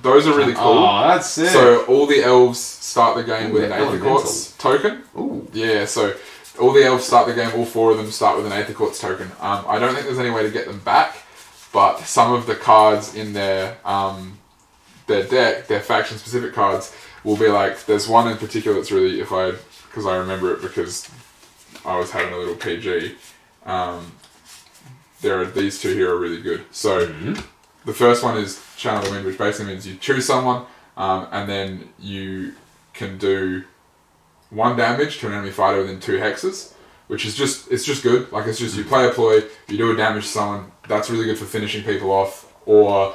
Those are really cool. Oh, that's it. So all the elves start the game with an they're Aether Quartz token. Ooh. Yeah, so all the elves start the game, all 4 of them start with an Aether Quartz token. I don't think there's any way to get them back, but some of the cards in their deck, their faction specific cards, will be like, there's one in particular that's really, because I remember it because I was having a little PG, there are these 2 here are really good. So the first one is Channel the Wind, which basically means you choose someone, and then you can do 1 damage to an enemy fighter within 2 hexes, which is it's just good. Like, it's just you play a ploy, you do a damage to someone. That's really good for finishing people off. Or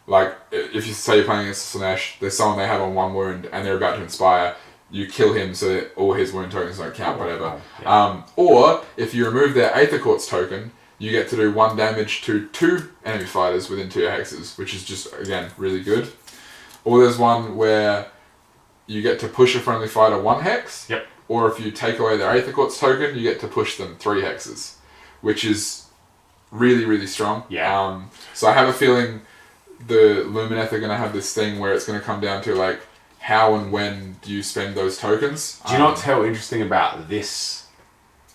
like if you say you're playing against Slaanesh, there's someone they have on 1 wound and they're about to inspire. You kill him so that all his wound tokens don't count, whatever. Yeah. Or if you remove their Aether Quartz token, you get to do 1 damage to 2 enemy fighters within 2 hexes, which is just, again, really good. Or there's one where you get to push a friendly fighter 1 hex. Yep. Or if you take away their Aether Quartz token, you get to push them 3 hexes, which is really, really strong. Yeah. So I have a feeling the Lumineth are going to have this thing where it's going to come down to, like, how and when do you spend those tokens. Do you know what's how interesting about this?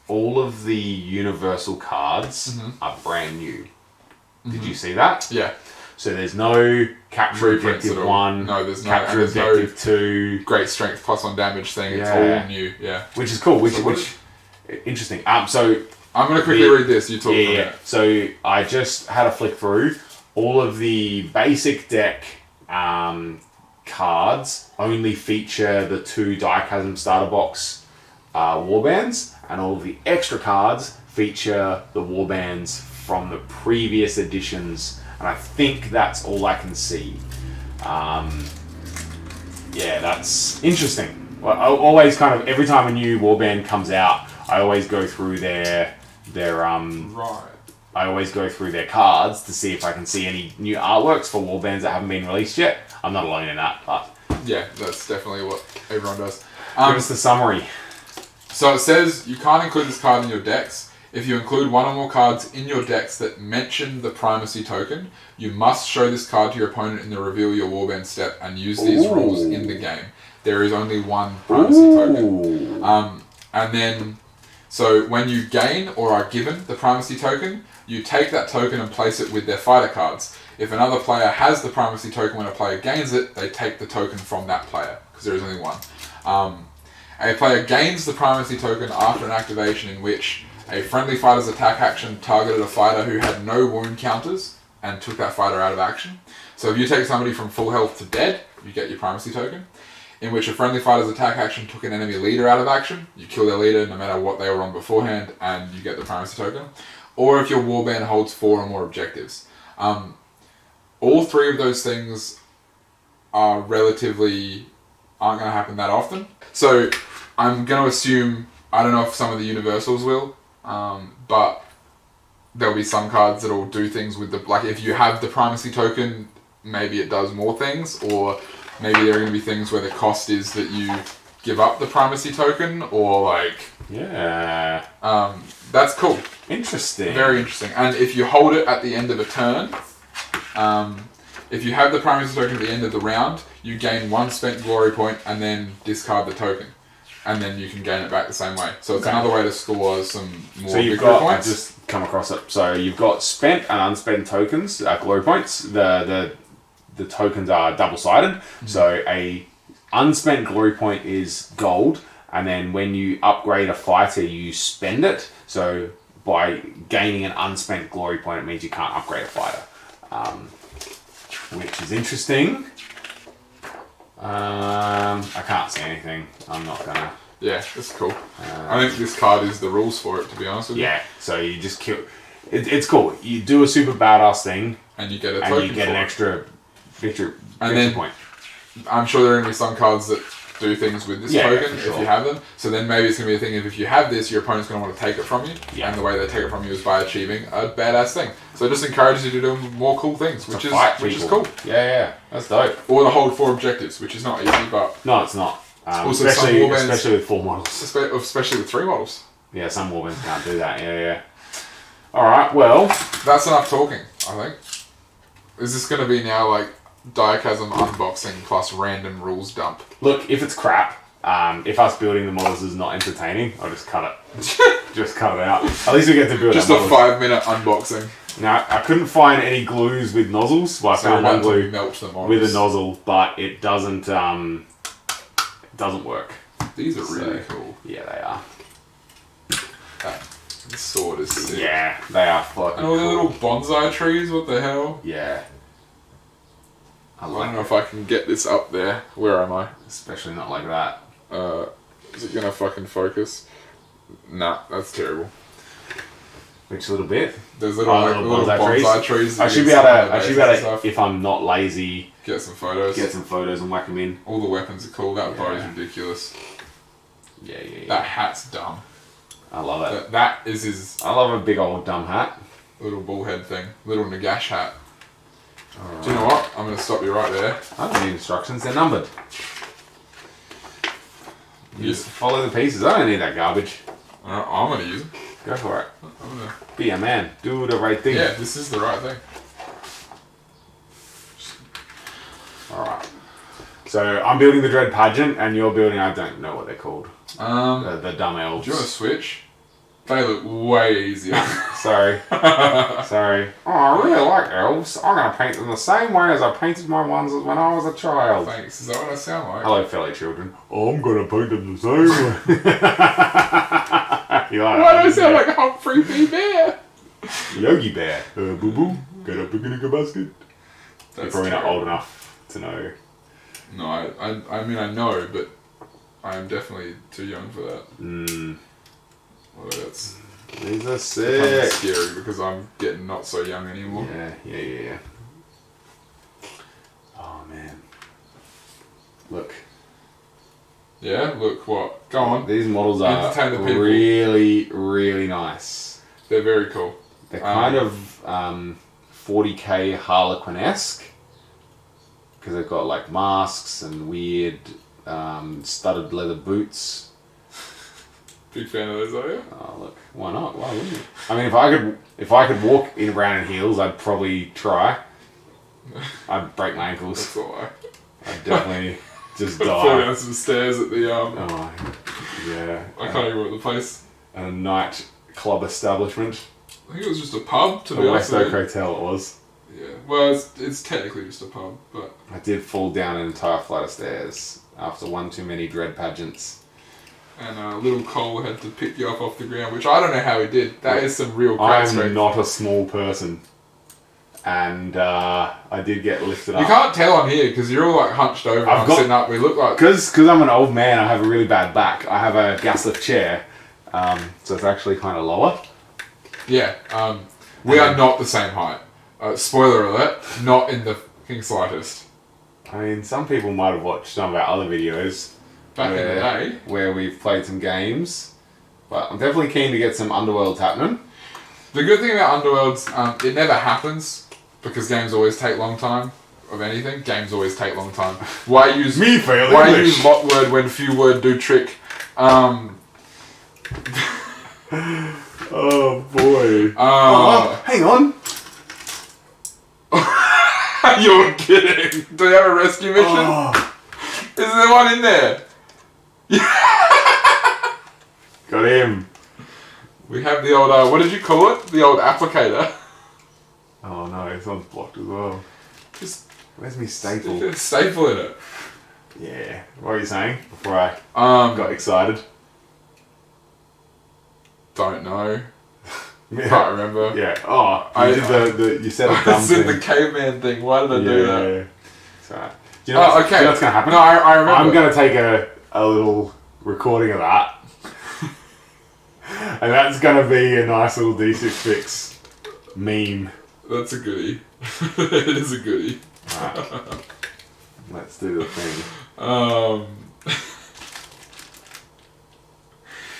All of the universal cards are brand new. Did you see that? Yeah. So there's no capture Reprints objective at all. 1, No, there's no- capture and there's no- objective 2, Great strength +1 damage thing. It's Yeah. all new. Yeah. which is cool. Which So what- interesting. So I'm going to quickly read this. You talk for a yeah. minute. So I just had a flick through all of the basic deck cards. Only feature the 2 Diachasm starter box warbands, and all of the extra cards feature the warbands from the previous editions. And I think that's all I can see. Yeah, that's interesting. Well, I always kind of, every time a new warband comes out, I always go through their Right. I always go through their cards to see if I can see any new artworks for warbands that haven't been released yet. I'm not alone in that, but Yeah, that's definitely what everyone does. give us the summary. So it says you can't include this card in your decks. If you include 1 or more cards in your decks that mention the primacy token, you must show this card to your opponent in the reveal your warband step and use these Ooh. rules in the game. There is only 1 primacy token. And then So when you gain or are given the primacy token, you take that token and place it with their fighter cards. If another player has the primacy token when a player gains it, they take the token from that player, because there is only one. A player gains the primacy token after an activation in which a friendly fighter's attack action targeted a fighter who had no wound counters and took that fighter out of action. So if you take somebody from full health to dead, you get your primacy token. In which a friendly fighter's attack action took an enemy leader out of action, you kill their leader no matter what they were on beforehand, and you get the primacy token. Or if your warband holds 4 or more objectives. All 3 of those things aren't going to happen that often. So I'm going to assume, I don't know if some of the universals will, but there'll be some cards that'll do things with the, like if you have the primacy token, maybe it does more things, or maybe there are going to be things where the cost is that you give up the primacy token, or like... Yeah. That's cool. Interesting. Very interesting. And if you hold it at the end of a turn, if you have the primacy token at the end of the round, you gain 1 spent glory point and then discard the token. And then you can gain it back the same way. So it's another way to score some more victory points. I've just come across it. So you've got spent and unspent tokens, glory points. The tokens are double-sided. Mm-hmm. So a unspent glory point is gold, and then when you upgrade a fighter, you spend it. So by gaining an unspent glory point, it means you can't upgrade a fighter, which is interesting. I can't see anything. I'm not gonna. Yeah, that's cool. I think this card is the rules for it, to be honest with you. Yeah, so you just kill. It's cool. You do a super badass thing, and you get a token. And you get an extra victory point. I'm sure there are going to be some cards that do things with this token if you have them. So then maybe it's going to be a thing if you have this, your opponent's going to want to take it from you. Yeah. And the way they take it from you is by achieving a badass thing. So it just encourages you to do more cool things, which is cool. Yeah, that's dope. Or to hold 4 objectives, which is not easy, but... No, it's not. Especially with 4 models. Especially with 3 models. Yeah, some warbands can't do that. Yeah. Alright, well... That's enough talking, I think. Is this going to be now like Diachasm unboxing plus random rules dump? Look, if it's crap, if us building the models is not entertaining, I'll just cut it. Just cut it out. At least we get to build just a 5-minute unboxing. Now, I couldn't find any glues with nozzles. Well, I found one glue with a nozzle, but it doesn't work. These are really cool. Yeah, they are. This sword is sick. Yeah, they are fucking And all the cool. little bonsai trees, what the hell? Yeah. I don't know if I can get this up there. Where am I? Especially not like that. Is it gonna fucking focus? Nah, that's terrible. Which little bit? There's little bonsai trees. I should be able to, if I'm not lazy, get some photos and whack them in. All the weapons are cool. That bow is ridiculous. Yeah. That hat's dumb. I love it. That is his... I love a big old dumb hat. Little bullhead thing. Little Nagash hat. Right. Do you know what? I'm going to stop you right there. I don't need instructions. They're numbered. You just follow the pieces. I don't need that garbage. Alright, I'm going to use them. Go for it. Be a man. Do the right thing. Yeah, this is the right thing. Alright. So, I'm building the Dread Pageant, and you're building... I don't know what they're called. The dumb elves. Do you want to switch? They look way easier. Sorry. Oh, I really like elves. I'm going to paint them the same way as I painted my ones when I was a child. Thanks. Is that what I sound like? Hello, fellow children. I'm going to paint them the same way. Why do I sound like Humphrey B. Bear? Yogi Bear. Boo-boo. Got a picnic basket. You're probably not old enough to know. No, I mean, I know, but I am definitely too young for that. Well, these are sick. Scary because I'm getting not so young anymore. Yeah. Oh man. Look. Yeah, look what. Go on. These models are really, really nice. They're very cool. They're kind of 40k Harlequin-esque. Because they've got like masks and weird studded leather boots. Big fan of those, are you? Oh look, why not? Why wouldn't you? I mean, if I could walk around in heels, I'd probably try. I'd break my ankles. That's all right. I'd definitely just die. Fall down some stairs at the Oh, yeah. I can't even remember the place. and a night club establishment. I think it was just a pub, to The be honest West with Oak you. Hotel it was. Yeah, well, it's technically just a pub, but... I did fall down an entire flight of stairs after one too many dread pageants. And little Cole had to pick you up off the ground, which I don't know how he did. That is some real crowd I'm strength. not a small person. And I did get lifted You up. can't tell on here because you're all like hunched over. I've I'm got- sitting up. We look like Because I'm an old man, I have a really bad back. I have a gas lift chair, so it's actually kind of lower. yeah. We are not the same height. Spoiler alert: not in the fucking slightest. I mean, some people might have watched some of our other videos Back in the day, where we've played some games, but I'm definitely keen to get some Underworlds happening. the good thing about Underworlds, it never happens because games always take long time. Of anything, games always take long time. Why use Me fail Why English. use lot word when few word do trick? Oh boy. Oh, hang on. You're kidding. Do you have a rescue mission? Oh, Is there one in there? got him. We have the old, what did you call it? The old applicator. Oh no, this one's blocked as well. Just Where's me staple? stick a staple in it. Yeah. What were you saying before I Got got excited? don't know. Yeah. Can't remember. Yeah. Oh, you did you said a I dumb said thing. the caveman thing. Why did I do that? Yeah. It's alright. Do you know what's, Okay. do you know what's gonna happen? No, I remember. I'm gonna take a little recording of that. And that's gonna be a nice little D6 fix meme. That's a goodie. It is a goodie. Alright. Let's do the thing.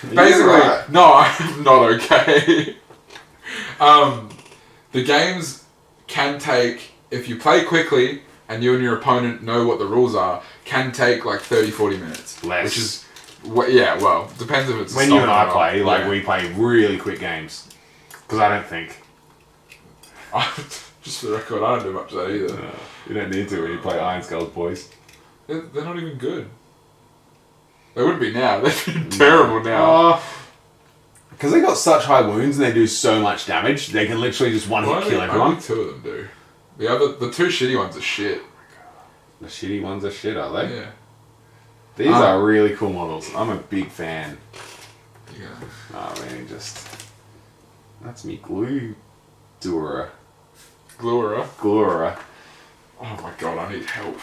Basically, You alright? no, I'm not okay. The games can take, if you play quickly and you and your opponent know what the rules are, can take like 30-40 minutes. Less. Which is, yeah, well, depends if it's a When you and stop I or not. play, like Yeah. we play really quick games. Because I don't think. Just for the record, I don't do much of that either. You don't need to when you play Iron Skulls, boys. They're not even good. They wouldn't be now. They'd be terrible now. Because they got such high wounds and they do so much damage, they can literally just one hit kill everyone. Only two of them do. The two shitty ones are shit. The shitty ones are shit, are they? Yeah. These are really cool models. I'm a big fan. Yeah. Oh man, just that's me glue Dura. Glura. Glura. Oh my god, I need help.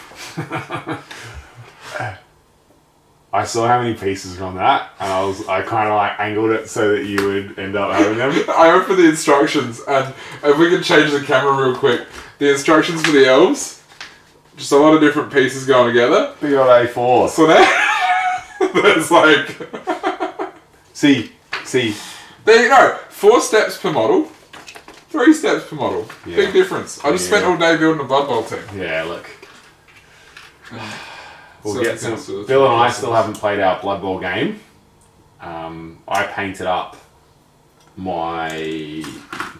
I saw how many pieces were on that, and I kind of like angled it so that you would end up having them. I opened the instructions, and if we can change the camera real quick, the instructions for the elves, just a lot of different pieces going together. Big old A4. So now, there's like, See, there you go, 4 steps per model, 3 steps per model. Yeah. Big difference. I just spent all day building a Blood Bowl team. yeah, look. We'll So get some. it's a- Bill and I still haven't played our Blood Bowl game. I painted up my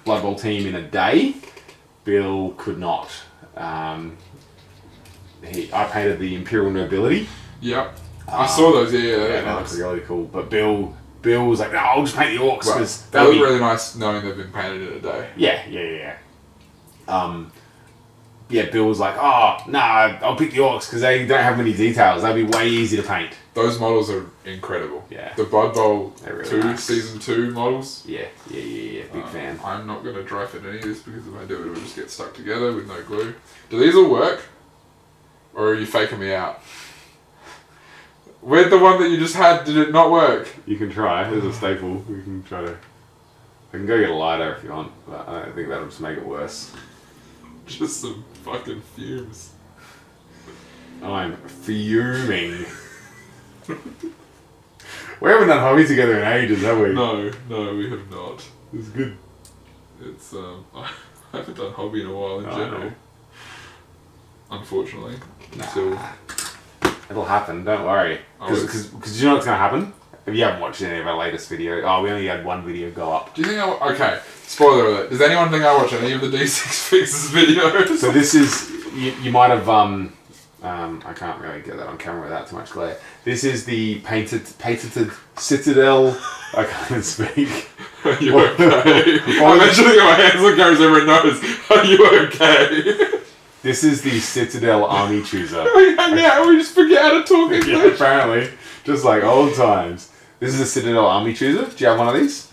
Blood Bowl team in a day. Bill could not. I painted the Imperial Nobility. Yep. I saw those, yeah, Yeah, they're that looks nice. really cool. But Bill was like, "No, I'll just paint the orcs Well, because that was really nice knowing they've been painted in a day. Yeah. Yeah, Bill was like, "Oh, nah, I'll pick the orcs because they don't have many details. They'll be way easy to paint." Those models are incredible. Yeah. The Blood Bowl They're really 2, nice. Season 2 models. Yeah. Big fan. I'm not going to dry fit any of this because if I do, it will just get stuck together with no glue. Do these all work? Or are you faking me out? Where'd the one that you just had, did it not work? You can try. There's a staple. We can try to. I can go get a lighter if you want, but I don't think that'll just make it worse. Just some fucking fumes. I'm fuming. We haven't done hobby together in ages, have we? No, we have not. It's good. It's, I haven't done hobby in a while in I general. know. Unfortunately. Nah. Until, It'll happen, don't worry. Because you know what's going to happen? If you haven't watched any of our latest video, we only had one video go up. do you think okay, spoiler alert. Does anyone think I watch any of the D6 Fixes videos? So this is, you might have I can't really get that on camera without too much glare. This is the patented Citadel. I can't even speak. Are you okay? I'm actually got my hands on cameras, everyone knows. Are you okay? This is the Citadel Army Chooser. Yeah, we just forget how to talk English. Yeah, apparently. Just like old times. This is a Citadel Army Chooser. Do you have one of these?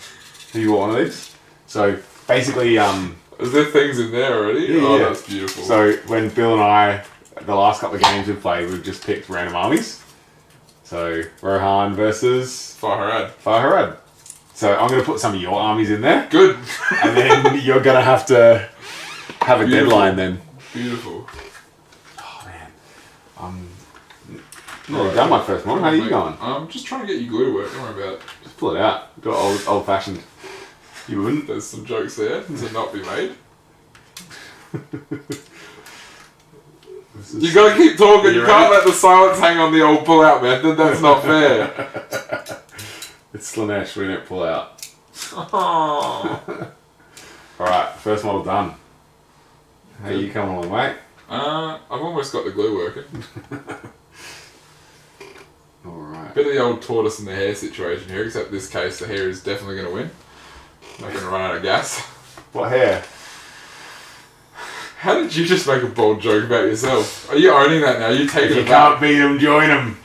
Have you bought one of these? So, basically, Is there things in there already? Yeah, oh, yeah. that's beautiful. So, when Bill and I, the last couple of games we've played, we've just picked random armies. So, Rohan versus Farhad. Farhad. So, I'm going to put some of your armies in there. Good. And then you're going to have to have a Beautiful. deadline then. Beautiful. Oh, man. I've done my first one. How are you going? I'm just trying to get you glue to work. Don't worry about it. Just pull it out. Got old fashioned. You wouldn't? There's some jokes there to not be made. You gotta keep talking. You can't let the silence hang on the old pull out method. That's not fair. It's Slanesh. We don't pull out. Oh. Alright, first model done. How you coming along, mate? I've almost got the glue working. Alright. Bit of the old tortoise and the hare situation here, except this case the hare is definitely going to win. Not going to run out of gas. What hair? How did you just make a bold joke about yourself? Are you owning that now? You taking You it back? can't beat them, join them.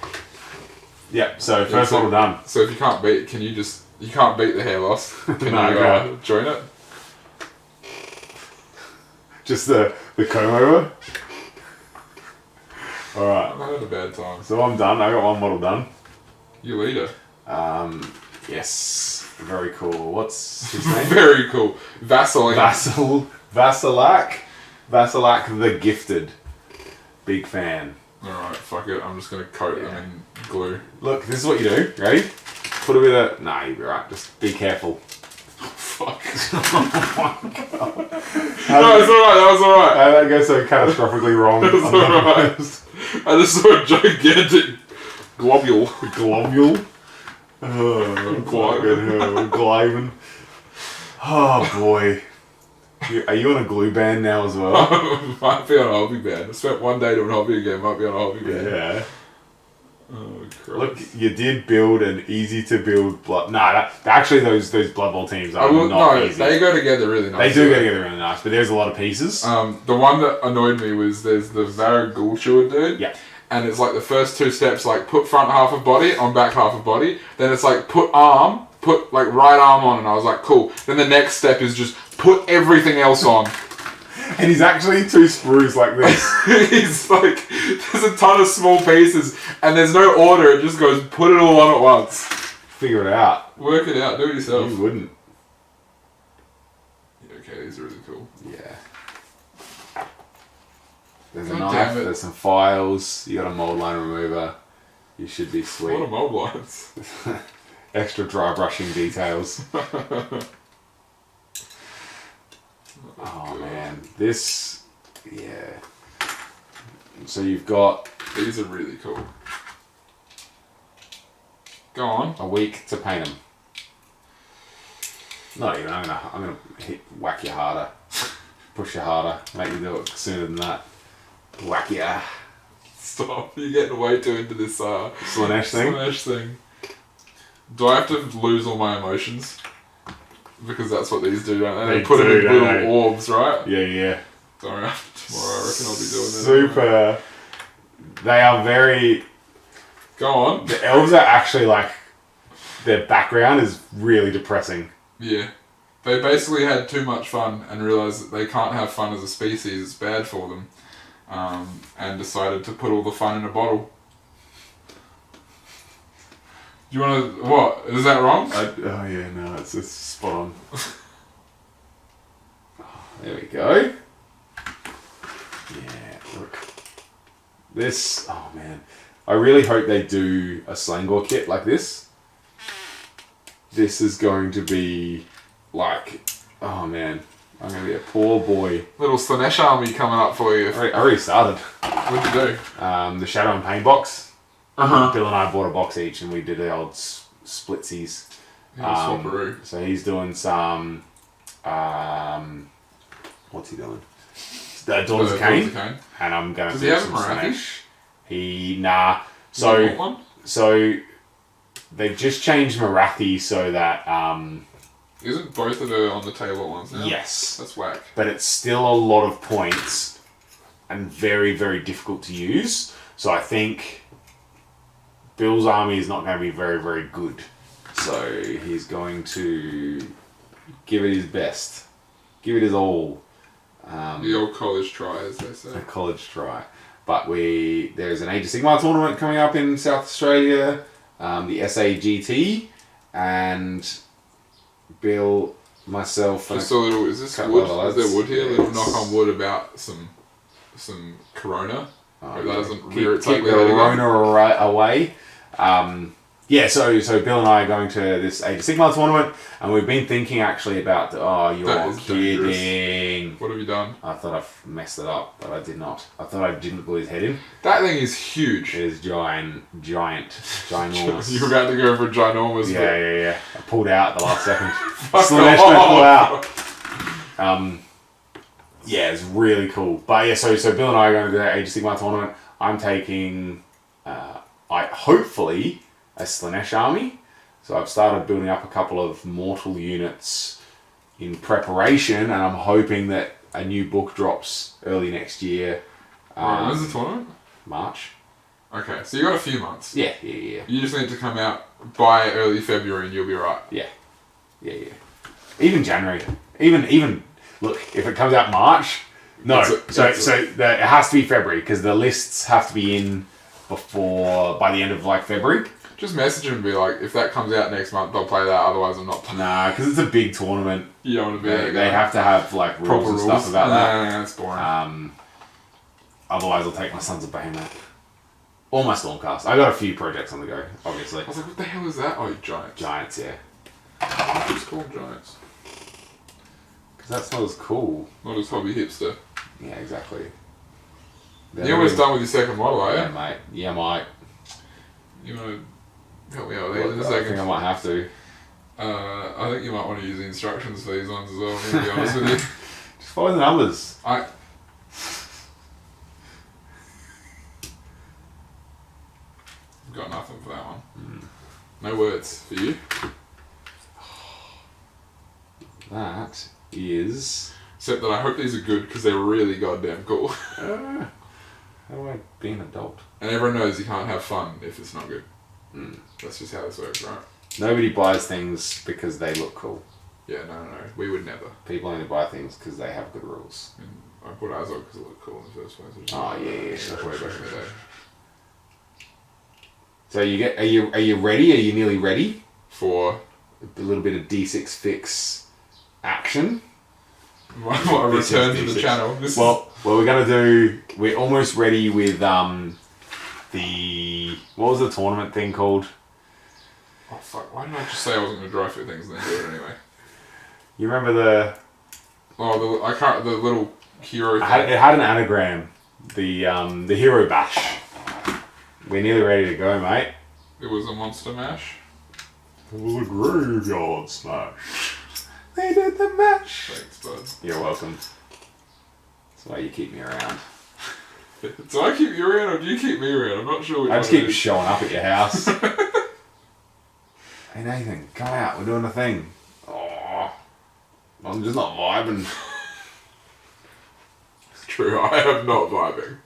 Yep, so first so- model done. So if you can't beat, can you just... You can't beat the hair loss. Can No, you no. join it? Just the comb over. Alright, I'm having a bad time. so I'm done. I got one model done. You leader. Yes, very cool. What's his name? Very cool. Vaseline. Vasilak the Gifted. Big fan. Alright, fuck it. I'm just going to coat them in glue. Look, this is what you do. Ready? Put a bit of... Nah, you'll be right. Just be careful. Fuck. How No, it's alright. That was alright. did that go so catastrophically wrong? That's alright. I just saw a gigantic globule. Globule? Oh, Glyven. Oh, boy. Are you on a glue band now as well? Might be on a hobby band. I spent one day doing hobby again. Might be on a hobby band. Yeah. Oh, Christ. Look, you did build an easy to build blood. Nah, actually, those Blood Bowl teams are not no, easy. they go together really nice. They do go together really nice, but there's a lot of pieces. The one that annoyed me was there's the Varagulchua dude. Yeah. And it's like the first two steps, like put front half of body on back half of body. Then it's like put like right arm on, and I was like, cool. Then the next step is just put everything else on. And he's actually two sprues like this. He's like, there's a ton of small pieces, and there's no order. It just goes, put it all on at once. Figure it out. Work it out. Do it yourself. You wouldn't. Yeah, okay, these are really cool. Yeah. There's a God knife, damn it. there's some files, you got a mold line remover. You should be sweet. What are mold lines? Extra dry brushing details. Oh man, this, yeah. So you've got These are really cool. Go on. a week to paint them. Not even. I'm gonna whack you harder, push you harder, make you do it sooner than that. Whack ya. Stop. You're getting way too into this Slanesh thing. Slanesh thing. Do I have to lose all my emotions? Because that's what these do, don't they? They put do, them in don't little they? orbs, right? Yeah, yeah. Tomorrow I reckon I'll be doing that. Super. They are very. Go on. The elves are actually like. Their background is really depressing. Yeah. They basically had too much fun and realised that they can't have fun as a species, it's bad for them. And decided to put all the fun in a bottle. Do you want to... What? Is that wrong? Oh yeah, no, it's spot on. There we go. Yeah, look. This, oh man. I really hope they do a Slangor kit like this. This is going to be like, oh man. I'm going to be a poor boy. Little Slanesh army coming up for you. I already started. What'd you do? The Shadow and Pain box. Uh-huh. Bill and I bought a box each and we did the old splitsies. Swapperoo. So he's doing some, what's he doing? Daughters of Cain. And I'm going to Does he do have some a Meraki? Slanesh. Nah. You want one? So they've just changed Marathi so that Isn't both of the on the table at once now? yes, That's whack. but it's still a lot of points and very, very difficult to use. So I think Bill's army is not going to be very, very good. So he's going to give it his best, give it his all. The old college try, as they say. A college try. But there's an Age of Sigmar tournament coming up in South Australia, the SAGT, and Bill, myself, and Just a little. Is this couple wood? of Is there lads. wood here? Yeah, Little it's- knock on wood about some corona. Hope that doesn't rear its keep ugly the head again. Rona away. Yeah, so Bill and I are going to this Age of Sigmar tournament, and we've been thinking actually about, That you're is dangerous. kidding. What have you done? I thought I messed it up, but I did not. I thought I didn't glue his head in. That thing is huge. It is ginormous. You're about to go for a ginormous. Yeah. I pulled out at the last second. Fuck Slanesh don't pull off. out. Yeah, it's really cool. But yeah, so Bill and I are going to the Age of Sigmar tournament. I'm taking, hopefully, a Slanesh army. So I've started building up a couple of mortal units in preparation, and I'm hoping that a new book drops early next year. Right, when's the tournament? March. Okay, so you got a few months. Yeah. You just need to come out by early February and you'll be right. Yeah. Even January. Even look, if it comes out March, no. It has to be February because the lists have to be in by the end of February. Just message them and be like, if that comes out next month, I'll play that. Otherwise, I'm not playing. Nah, because it's a big tournament. You don't want to be there. They have to have rules proper and rules. stuff about that. Nah, that's boring. Otherwise, I'll take my Sons of Bahamut or my Stormcast. I got a few projects on the go, obviously. I was like, what the hell is that? Oh, giants. Giants, yeah. Just call them giants. Because that's not as cool. Not as hobby hipster. Yeah, exactly. You're almost done with your second model, are you? Yeah, mate. Yeah, mate. You want to help me out with these in a I think second? I might have to. I think you might want to use the instructions for these ones as well, to be honest with you. Just follow the numbers. I've got nothing for that one. No words for you. That is... Except that I hope these are good because they're really goddamn cool. how do I be an adult? And everyone knows you can't have fun if it's not good. Mm. That's just how this works, right? Nobody buys things because they look cool. Yeah, no. We would never. People only buy things because they have good rules. And I bought Azog because it looked cool in the first place. Oh, yeah. That's way back in the day. So are you ready? Are you nearly ready? For A little bit of D6 fix action. what, a This return is to the D6. channel. We're almost ready with what was the tournament thing called? Oh fuck! Why didn't I just say I wasn't going to dry fit things and then do it anyway? You remember the the little hero thing. it had an anagram. The hero bash. We're nearly ready to go, mate. It was a monster mash. It was a graveyard smash. They did the mash. Thanks, bud. You're welcome. That's why you keep me around. Do I keep you around or do you keep me around? I'm not sure which I just one it keep is. showing up at your house. Hey Nathan, come out. We're doing a thing. Oh, I'm just not vibing. It's true, I am not vibing.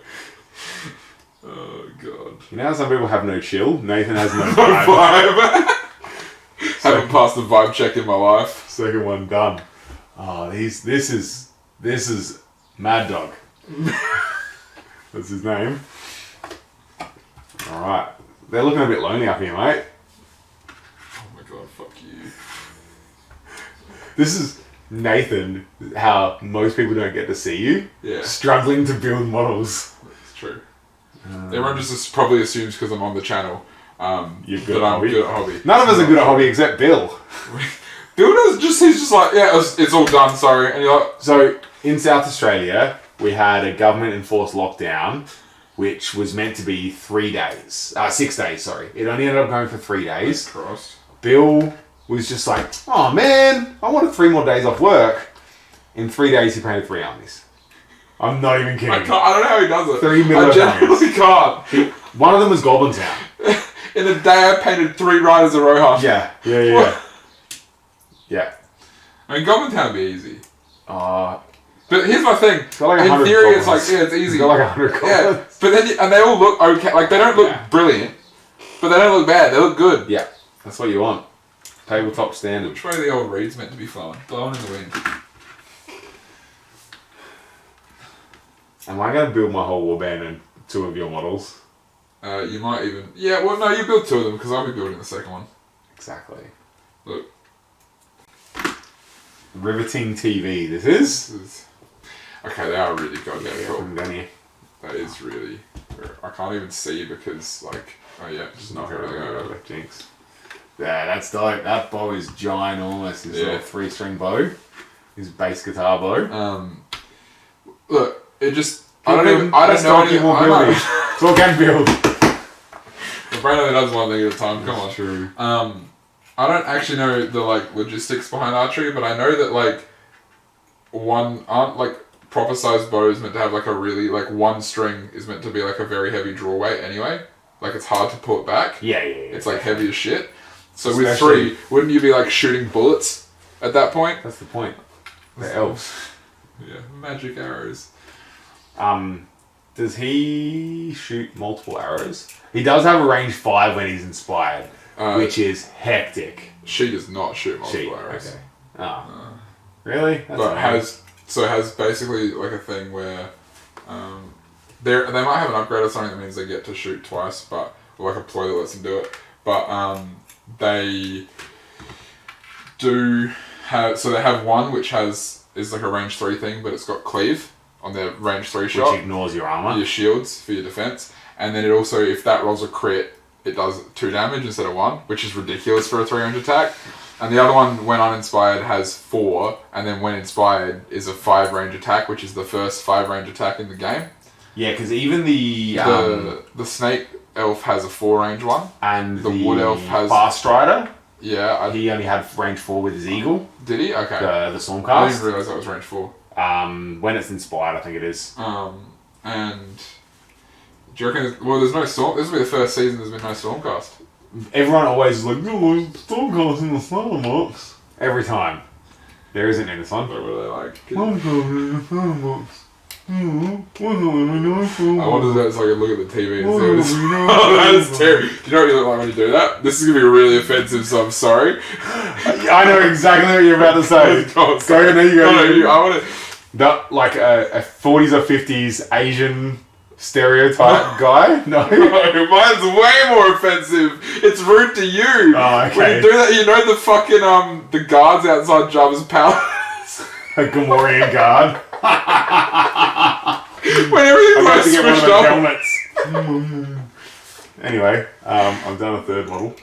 Oh god. You know how some people have no chill? Nathan has no No vibe. vibe. Haven't passed the vibe check in my life. Second one done. Oh, this is Mad Dog. That's his name. Alright. They're looking a bit lonely up here, mate. Oh my god, fuck you. This is Nathan, how most people don't get to see you. Yeah, Struggling to build models. it's true. Everyone just probably assumes because I'm on the channel You're good that at I'm hobby. good at hobby. None of us are good at hobby except Bill. Builder's he's just like, yeah, it's all done, sorry. And you're like, So, in South Australia, we had a government-enforced lockdown, which was meant to be 3 days. 6 days, sorry. It only ended up going for 3 days. Christ. Bill was just like, oh man, I wanted 3 more days off work. In 3 days, he painted 3 armies. I'm not even kidding. I don't know how he does it. 3 I milligrams. genuinely can't. One of them was Goblin Town. In a day, I painted 3 Riders of Rohan. Yeah. Yeah. I mean, Goblin Town would be easy. Uh, But here's my thing. got like In 100 theory, it's goblins. like, it's easy. got like 100 goblins. Yeah, but then and they all look okay. Like they don't look brilliant, but they don't look bad. They look good. Yeah. That's what you want. Tabletop standard. Which way are the old reeds meant to be flowing? Blowing in the wind. Am I going to build my whole warband in 2 of your models? You might even... Yeah, well, no, you build 2 of them, because I'll be building the second one. Exactly. Look. Riveting TV, this This is. is... Okay, they are really goddamn cool. From down here. That is really... I can't even see because, like... Oh, yeah, just knock everything over. Jinx. Yeah, that's dope. That bow is ginormous. His little 3-string bow. His bass guitar bow. Look, it just... I don't know any more building. It's all can build. The brain only does one thing at a time. Come on. True. I don't actually know the logistics behind archery, but I know that proper sized bows meant to have a really one string is meant to be a very heavy draw weight anyway. It's hard to pull it back. Yeah. It's heavy as shit. So Especially, with 3, wouldn't you be shooting bullets at that point? That's the point. The elves. Yeah, magic arrows. Does he shoot multiple arrows? He does have a range 5 when he's inspired, which is hectic. She does not shoot multiple arrows. Okay. Oh. Really? That's But amazing. has basically a thing where they might have an upgrade or something that means they get to shoot twice, or a ploy that lets them do it. But they do have they have one which is a range 3 thing, but it's got cleave on their range 3 shot. Which ignores your armor. Your shields for your defense. And then it also, if that rolls a crit, it does 2 damage instead of 1, which is ridiculous for a 3-range attack. And the other one, when uninspired, has 4, and then when inspired is a 5-range attack, which is the first 5-range attack in the game. Yeah, because even the snake elf has a 4-range one. And the wood elf has Fast Strider. Yeah. He only had range 4 with his eagle. Did he? Okay. The I Stormcast. didn't realise that was range 4. When it's inspired, I think it is. And do you reckon? Well, there's no storm. This will be the first season there's been no Stormcast. Everyone always is like, no, Stormcast in the Stormbox. Every time. There isn't in this one. What were they like? Stormcast in the Stormbox. I wonder if that's like a look at the TV and see what it's... Oh, that is terrible. Do you know what you look like when you do that? This is going to be really offensive, so I'm sorry. I know exactly what you're about to say. Go ahead, there you go. No, I want to... A 40s or 50s Asian stereotype guy? No? No, mine's way more offensive. It's rude to you. Oh, okay. When you do that, you know the fucking, the guards outside Jabba's palace? A Gamorrean guard. When everything's I got to get one of squished those up. helmets. Anyway, I've done a 3rd model.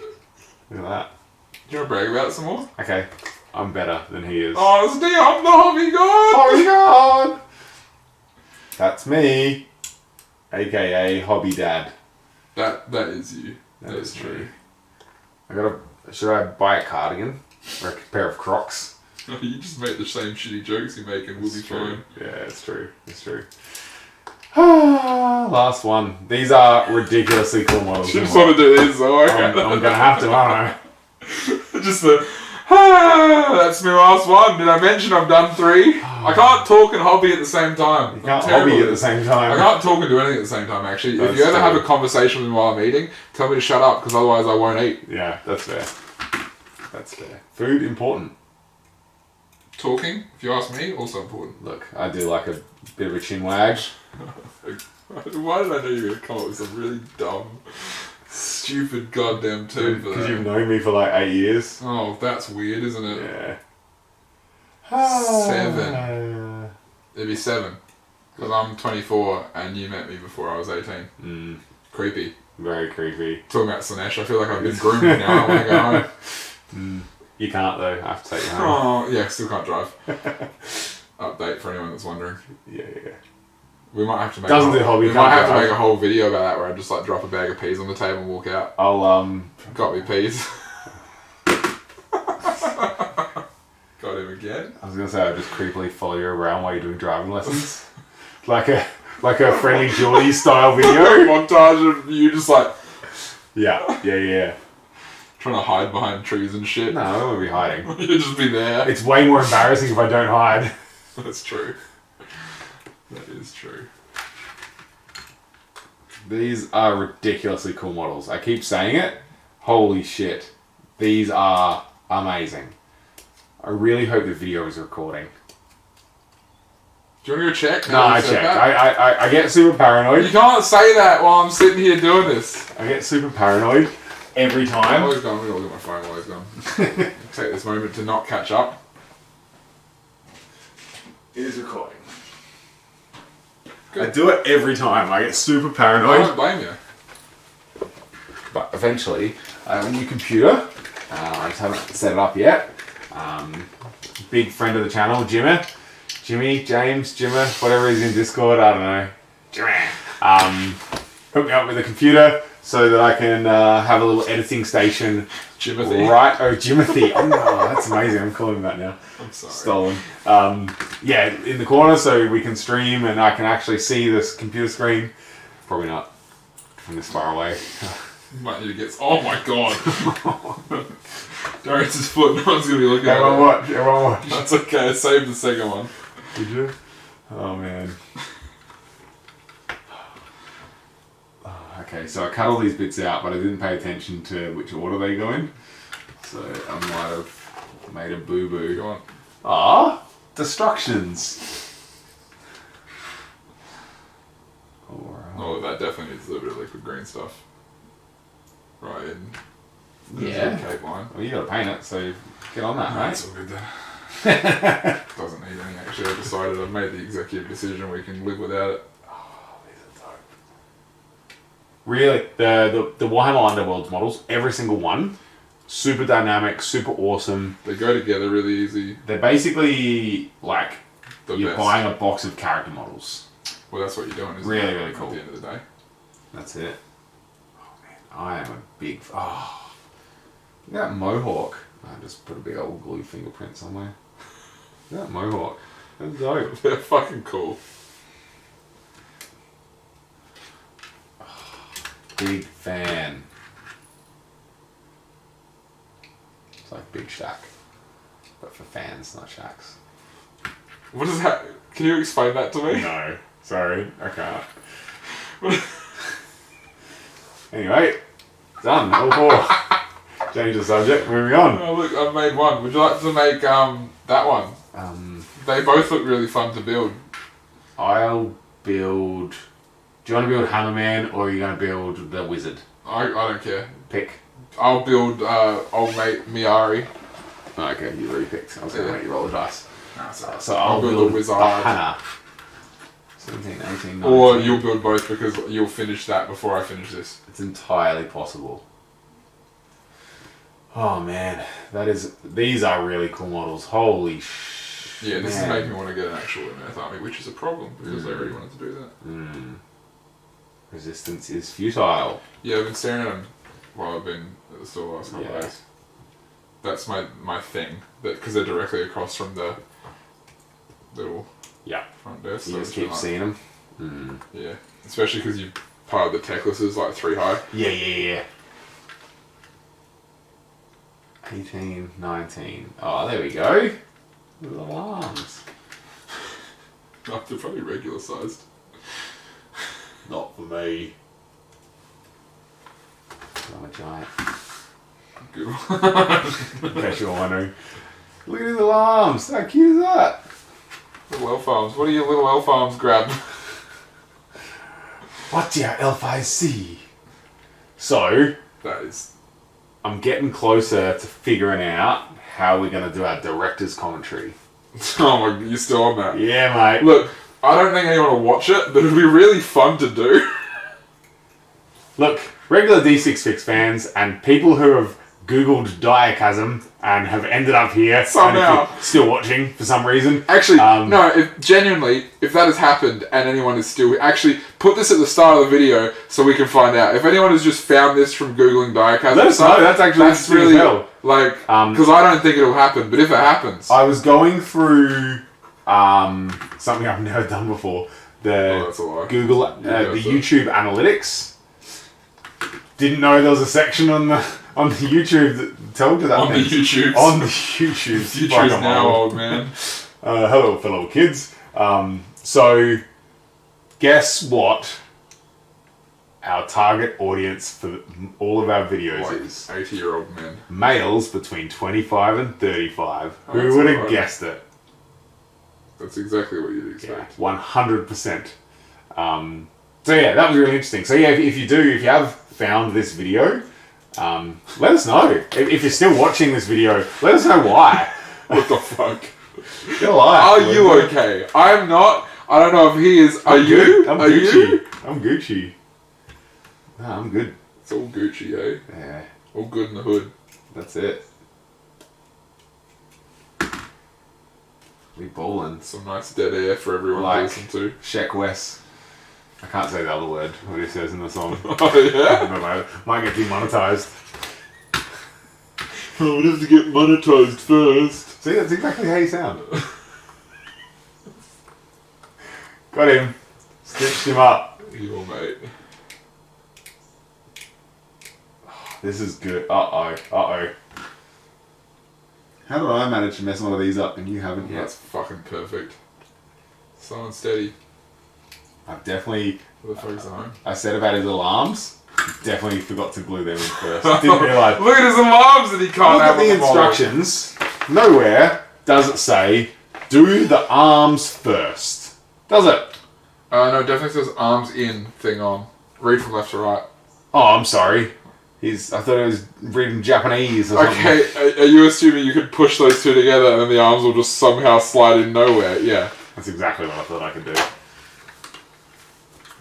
Look at that. Do you want to brag about it some more? Okay, I'm better than he is. Oh, it's me, I'm the hobby god! Hobby God! That's me. AKA Hobby Dad. That is you. That is true. Should I buy a cardigan? Or a pair of Crocs? You just make the same shitty jokes you make and we'll be fine. Yeah, it's true. It's true. Last one. These are ridiculously cool models. You just want to do this, though, okay? I'm gonna have to, aren't I? Just that's my last one. Did I mention I've done 3? I can't talk and hobby at the same time. You can't hobby at the same time. I can't talk and do anything at the same time, actually. If you ever have a conversation with me while I'm eating, tell me to shut up, because otherwise I won't eat. Yeah, that's fair. That's fair. Food, important. Talking, if you ask me, also important. Look, I do like a bit of a chin wag. Why did I know you were going to come up with some really dumb, stupid goddamn term for that? Because you've known me for like 8 years. Oh, that's weird, isn't it? Yeah. 7. It'd be 7. Because I'm 24 and you met me before I was 18. Creepy. Very creepy. Talking about Slanesh, I feel like I've been groomed now. I want to go home. You can't though. I have to take you home. Oh, yeah, still can't drive. Update for anyone that's wondering. Yeah. We might have to make We might have to make a whole video about that where I just like drop a bag of peas on the table and walk out. I'll Got me peas. Got him again. I was gonna say I'll just creepily follow you around while you're doing driving lessons. like a Friendly Geordie style video. Montage of you just like Yeah. trying to hide behind trees and shit. No, I won't be hiding. You'll just be there. It's way more embarrassing if I don't hide. That's true. That is true. These are ridiculously cool models. I keep saying it. Holy shit. These are amazing. I really hope the video is recording. Do you want to go check? No, I checked. I get super paranoid. You can't say that while I'm sitting here doing this. I get super paranoid every I'm time. always gone. I'm going to look at my phone while he's gone. Take this moment to not catch up. It is recording. I do it every time. I get super paranoid. I don't blame you. But eventually, I have a new computer. I just haven't set it up yet. Big friend of the channel, Jimmy, James, whatever he's in Discord, I don't know. Jimmy. Hooked me up with a computer so that I can have a little editing station. Jimothy. Right, Jimothy. Oh, that's amazing. I'm calling him that now. I'm sorry. Stolen. In the corner so we can stream and I can actually see this computer screen. Probably not from this far away. Might need to get. Oh my god. Darius' foot. No one's gonna be looking at it. Everyone watch. That's okay. I saved the second one. Did you? Oh man. Okay, so I cut all these bits out, but I didn't pay attention to which order they go in. So I might have made a boo-boo. Go on. Ah, destructions. Alright. Oh, that definitely needs a little bit of liquid green stuff. Right in. Yeah. Cape line. Well, you gotta paint it, so get on that, That's mate. all good then. Doesn't need any actually. I decided I've made the executive decision. We can live without it. Oh, these are dope. Really, the Warhammer Underworlds models, every single one, super dynamic, super awesome. They go together really easy. They're basically like you're best. buying a box of character models. Well, that's what you're doing, isn't Really, it? really cool. At the end of the day. That's it. Oh man, I am a big. Oh, look at that mohawk. I just put a big old glue fingerprint somewhere. Look at that mohawk. That's dope. They're fucking cool. Big fan. It's like Big Shack, but for fans, not shacks. What is that? Can you explain that to me? No, sorry, I can't. Anyway, done. All four. Change the subject. Moving on. Oh look, I've made one. Would you like to make that one? They both look really fun to build. I'll build. Do you want to build Hammerman or are you going to build the Wizard? I don't care. Pick. I'll build old mate Miari. Oh, okay, you already picked. I was going to make you roll the dice. Nah, sorry. So I'll build a wizard. Hannah. 17, 18, 19. Or you'll build both because you'll finish that before I finish this. It's entirely possible. Oh man, these are really cool models. Holy sh! Yeah, this man. is making me want to get an actual Earth army, which is a problem because I already wanted to do that. Resistance is futile. Yeah, I've been staring at them while I've been at the store last couple of days. That's my thing. Because they're directly across from the little front desk. You So just it's keep like, seeing them. Yeah, especially because you piled the Techlesses like 3 high. Yeah. 18, 19. Oh, there we go. Little arms. Oh, they're probably regular sized. Not for me. I'm a giant. Good one. In case you're wondering. Look at his little arms. How cute is that? Little elf arms. What do your little elf arms grab? What do your elf eyes see? So, That is. I'm getting closer to figuring out how we're going to do our director's commentary. Oh my, you're still on that. Yeah, mate. Look, I don't think anyone will watch it, but it'll be really fun to do. Look, regular D6 Fix fans and people who have Googled Diachasm and have ended up here Somehow. and if you're still watching for some reason. Actually, no, if that has happened and anyone is still... Actually, put this at the start of the video so we can find out. If anyone has just found this from Googling Diachasm... Let us know, that's actually interesting really... as well. Like, because I don't think it'll happen, but if it happens... I was going through something I've never done before. that's a lie. Google, the YouTube analytics. Didn't know there was a section on the YouTube that told you that. On the YouTubes. On the YouTubes. YouTube's now, old man. Hello, fellow kids. So, guess what? Our target audience for all of our videos Like is 80-year-old men. males between 25 and 35. Oh, Who that's would have alright. guessed it? That's exactly what you'd Yeah, expect. 100%. So yeah, that was really interesting. So yeah, if you have found this video, let us know. If you're still watching this video, let us know why. What the fuck? Get a like. Are you okay? I'm not. I don't know if he is. Are I'm you? good. I'm Are Gucci. you? I'm Gucci. Nah, I'm good. It's all Gucci, eh? Yeah, All good in the hood. that's it. We ballin'. Some nice dead air for everyone Like- to listen to. Sheck West. I can't say the other word, what he says in the song. Oh yeah? I don't know, might get demonetized. Oh, we have to get monetized first. See, that's exactly how you sound. Got him. Stitched him up. Your mate. This is good. Uh-oh. Uh-oh. How did I manage to mess one of these up and you haven't yet? That's fucking perfect. Slow and steady. I've definitely... For the folks at home. I said about his alarms. Definitely forgot to glue them in first. Didn't realise. Look at his alarms that he can't Look have at the on wall. instructions. Nowhere does it say, do the arms first. Does it? No, it definitely says arms in thing on. Read from left to right. Oh, I'm sorry. I thought it was reading Japanese or something. Okay, are you assuming you could push those two together and then the arms will just somehow slide in nowhere? Yeah. That's exactly what I thought I could do.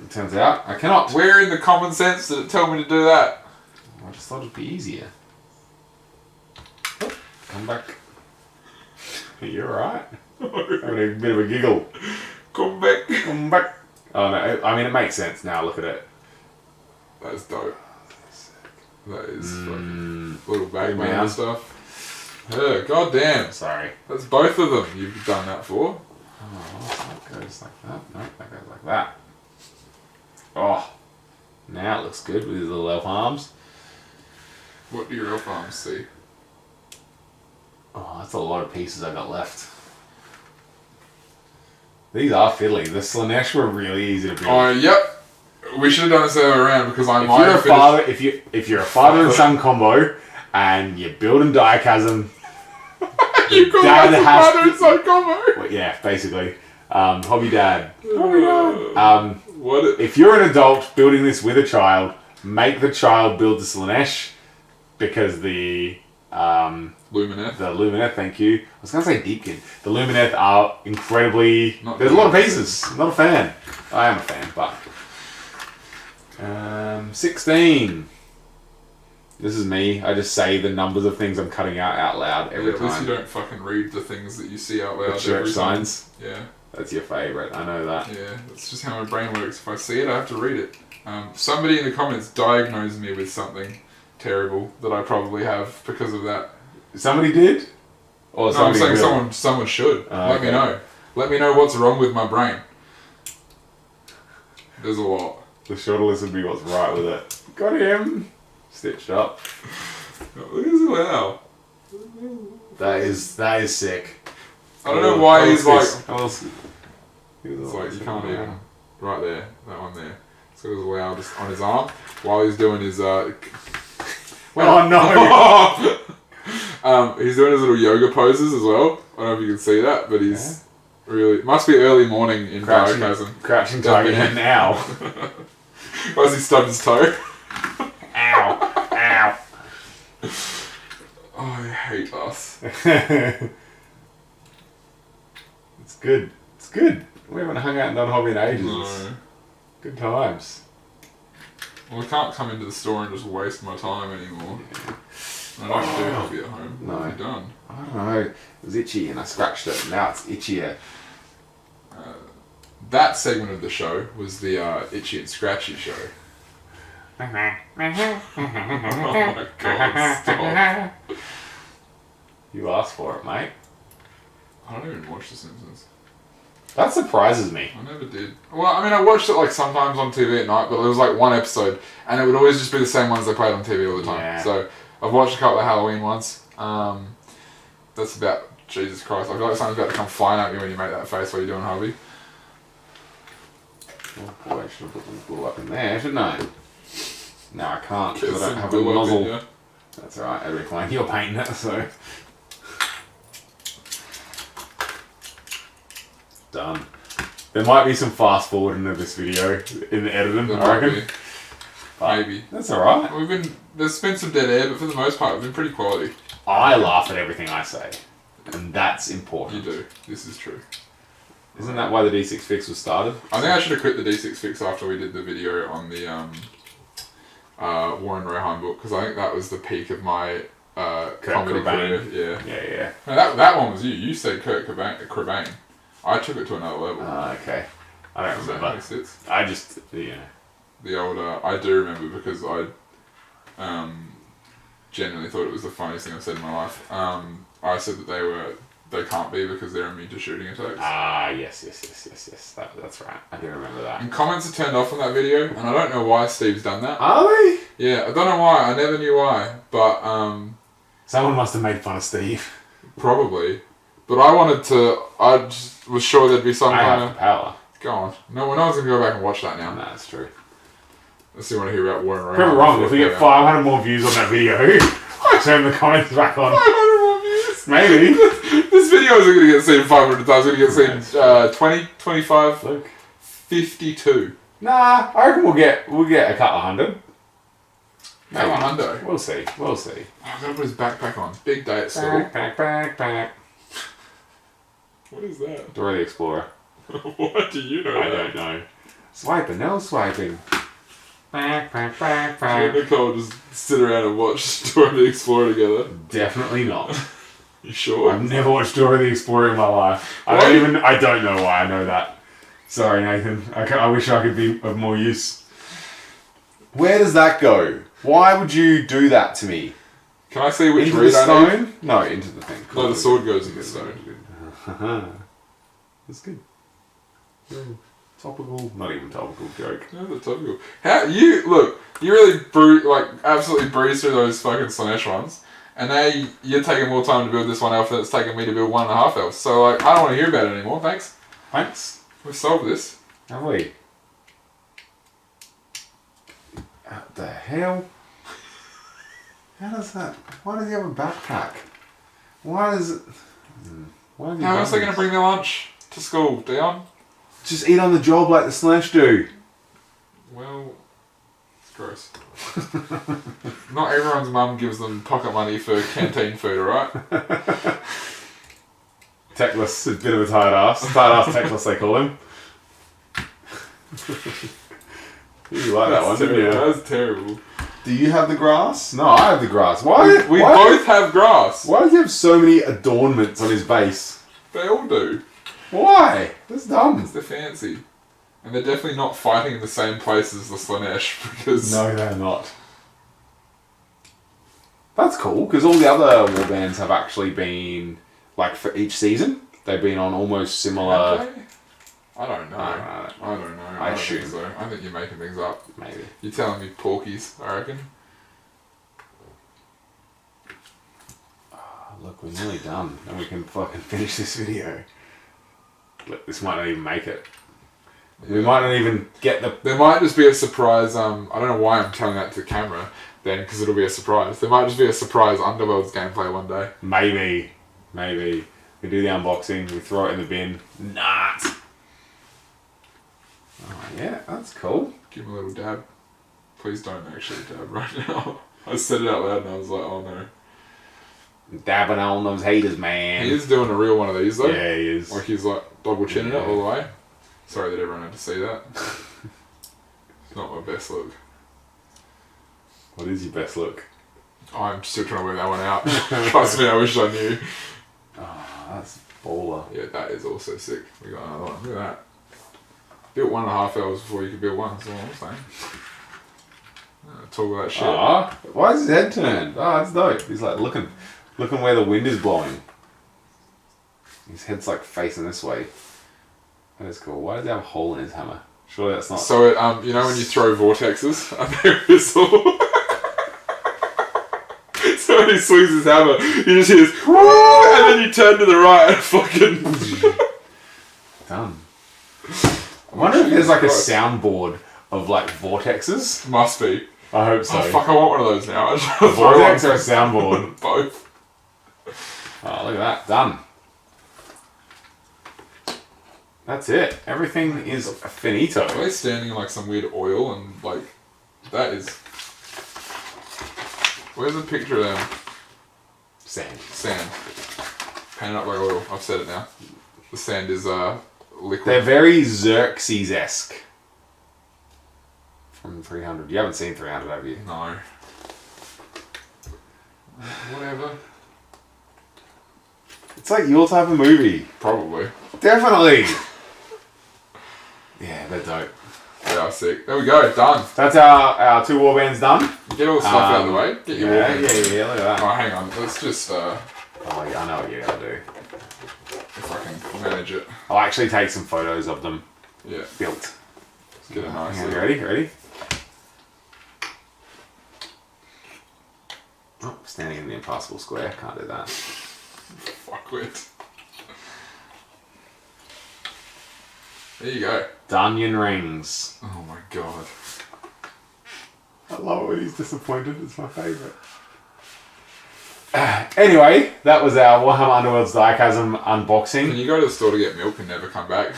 It turns out I cannot. Where in the common sense did it tell me to do that? I just thought it'd be easier. Oh, come back. You're alright. Having a bit of a giggle. Come back. Come back. Oh no, I mean it makes sense now, look at it. That's dope. That is fucking Mm, little back Good man man. and stuff. Yeah, goddamn. sorry. That's both of them you've done that for. Oh, that goes like that. No, that goes like that. Oh, now it looks good with his little elf arms. What do your elf arms see? Oh, that's a lot of pieces I got left. These are fiddly. The Slanesh were really easy to build. Oh, yep. We should have done this the other way around because I if might you're a have finished. father, if you're a father and son combo, and you're building Diachasm, You call Dad that the has father to- and son combo? well, yeah, basically, hobby dad. What? If you're an adult building this with a child, make the child build the Slanesh because the Lumineth. Lumineth, thank you. I was going to say Deepkin. The Lumineth are incredibly... Not there's a lot of Lumineth. pieces. I'm not a fan. I am a fan, but... 16. This is me. I just say the numbers of things I'm cutting out loud every At least time. you don't fucking read the things that you see out The loud. church every time. signs. Yeah, That's your favourite. I know that. yeah. That's just how my brain works. If I see it, I have to read it. Somebody in the comments diagnosed me with something terrible that I probably have because of that. Somebody did? Or No, I'm saying will? someone should. Let me okay. know. Let me know what's wrong with my brain. There's a lot. The shorter list would be what's right with it. Got him! Stitched up. Look at this wow. That is sick. I don't know why he's like. It's It's like you can't even. Right there, that one there. So there's a wow just on his arm while he's doing his. Oh no! He's doing his little yoga poses as well. I don't know if you can see that, but he's really. Must be early morning in Diachasm. Crouching tiger Yeah. now. Why has he stubbed his toe? Ow! Ow! Oh, I hate us. It's good. It's good. We haven't hung out and done hobby in ages. No. Good times. Well, I can't come into the store and just waste my time anymore. I don't do hobby at home. No. What have you done? I don't know. It was itchy and I scratched it. And now it's itchier. That segment of the show was the Itchy and Scratchy show. Oh my god, stop. You asked for it, mate. I don't even watch The Simpsons. That surprises me. I never did. Well, I mean, I watched it like sometimes on TV at night, but it was like one episode, and it would always just be the same ones they played on TV all the time. Yeah. So I've watched a couple of Halloween ones. That's about Jesus Christ. I feel like something's about to come flying at me when you make that face while you're doing hobby. Oh boy, I should have put some glue up in there, shouldn't I? No, I can't Get because I don't some have a glue up in nozzle. you. That's alright, it'll be fine. You're painting it, so. Done. There might be some fast forwarding of this video in the editing, There I might reckon. be. But Maybe. that's alright. There's been some dead air, but for the most part, we've been pretty quality. I laugh at everything I say. And that's important. You do. This is true. Isn't that why the D6 Fix was started? I think I should have quit the D6 Fix after we did the video on the Warren Rohan book, because I think that was the peak of my comedy Cobain. career. Yeah. Yeah. No, that one was you. You said Kurt Cobain. I took it to another level. Okay. I don't Does that remember. make sense? I just, yeah. The old, I do remember because I genuinely thought it was the funniest thing I've said in my life. I said that they can't be because they're immune to shooting attacks. Ah, yes. That's right. I do remember that. And comments are turned off on that video, and I don't know why Steve's done that. Are they? Yeah, I don't know why. I never knew why, but Someone must have made fun of Steve. probably. But I just was sure there'd be some I kind have of... the power. Go on. No one's going to go back and watch that now. No, that's true. Unless you want to hear about Warren Rohan. Prove it wrong. If we get 500 more views on that video, I turn the comments back on. 500 more views. Maybe. This video isn't going to get seen 500 times. It's going to get seen 20, 25, Look. 52. Nah, I reckon we'll get a couple of hundred. Maybe. Hundo. We'll see. Oh, I've got to put his backpack on. Big day at school. Back. What is that? Dora the Explorer. What do you know I that? don't know. Swiping, no swiping. Back. Me and Nicole just sit around and watch Dora the Explorer together. Definitely not. You sure? I've never watched Dora the Explorer in my life. I don't know why I know that. Sorry, Nathan. I wish I could be of more use. Where does that go? Why would you do that to me? Can I see which Into the read I need? stone? No, into the thing. No, the sword goes in the stone. That's good. Topical, not even topical joke. No, the topical. How you look? You really absolutely breeze through those fucking Slanesh ones, and now you're taking more time to build this one elf than it's taking me to build 1.5 elves. So I don't want to hear about it anymore. Thanks. We've solved this. Have we? What the hell? How does that? Why does he have a backpack? Why does it? Why How else are they going to bring their lunch to school, Dion? Just eat on the job like the Slanesh do. Well, it's gross. Not everyone's mum gives them pocket money for canteen food, alright? Techless, a bit of a tired ass. Tired ass Techless, they call him. You like that one, didn't you? That was terrible. Do you have the grass? No, I have the grass. Why? We why, both have grass. Why does he have so many adornments on his base? They all do. Why? That's dumb. They're fancy. And they're definitely not fighting in the same place as the Slanesh because... No, they're not. That's cool, because all the other warbands have actually been, like, for each season, they've been on almost similar... Have they? I don't know. I don't know. I don't assume. think so. I think you're making things up. Maybe. You're telling me porkies, I reckon. Oh, look, we're nearly done, and we can fucking finish this video. Look, this might not even make it. We might not even get the... There might just be a surprise, I don't know why I'm telling that to the camera then, because it'll be a surprise. There might just be a surprise Underworlds gameplay one day. Maybe. We do the unboxing, we throw it in the bin. Not. Oh, yeah, that's cool. Give him a little dab. Please don't actually dab right now. I said it out loud and I was like, oh no. Dabbing on those haters, man. He is doing a real one of these though. Yeah, he is. Like he's like double chinning it all the way. Sorry that everyone had to see that. It's not my best look. What is your best look? I'm still trying to work that one out. Trust me, I wish I knew. Oh, that's baller. Yeah, that is also sick. We got another one. Look at that. Built 1.5 hours before you could build one. That's all I'm saying. Talk about shit. Ah, why is his head turned? Oh, that's dope. He's like looking where the wind is blowing. His head's like facing this way. That is cool. Why does he have a hole in his hammer? Surely that's not... So it, you know when you throw vortexes and they whistle? So when he swings his hammer, you just hear this, "Woo!" and then you turn to the right and fucking... Done. I wonder if there's like a soundboard of like vortexes. Must be. I hope so. Oh fuck, I want one of those now. I just A vortex or a soundboard? Both. Oh, look at that. Done. That's it. Everything is finito. Are they standing in like some weird oil and like... That is... Where's the picture of them? Sand. Sand. Painted up like oil. I've said it now. The sand is liquid. They're very Xerxes-esque. From 300. You haven't seen 300, have you? No. Whatever. It's like your type of movie. Probably. Definitely. Yeah, they're dope. They are sick. There we go. Done. That's our 2 warbands done. Get all the stuff out of the way. Get your Yeah, walk in. yeah, look at that. Oh, hang on. Let's just, Oh, yeah, I know what you're going to do. if I can manage it. I'll actually take some photos of them Yeah. built. Let's get it nice. Hang on, you ready? Ready? Oh, standing in the impossible square. Can't do that. Fuck it. There you go. Dunyan rings. Oh my god. I love it when he's disappointed. It's my favourite. Anyway, that was our Warhammer Underworld's Diachasm Can unboxing. you go to the store to get milk and never come back?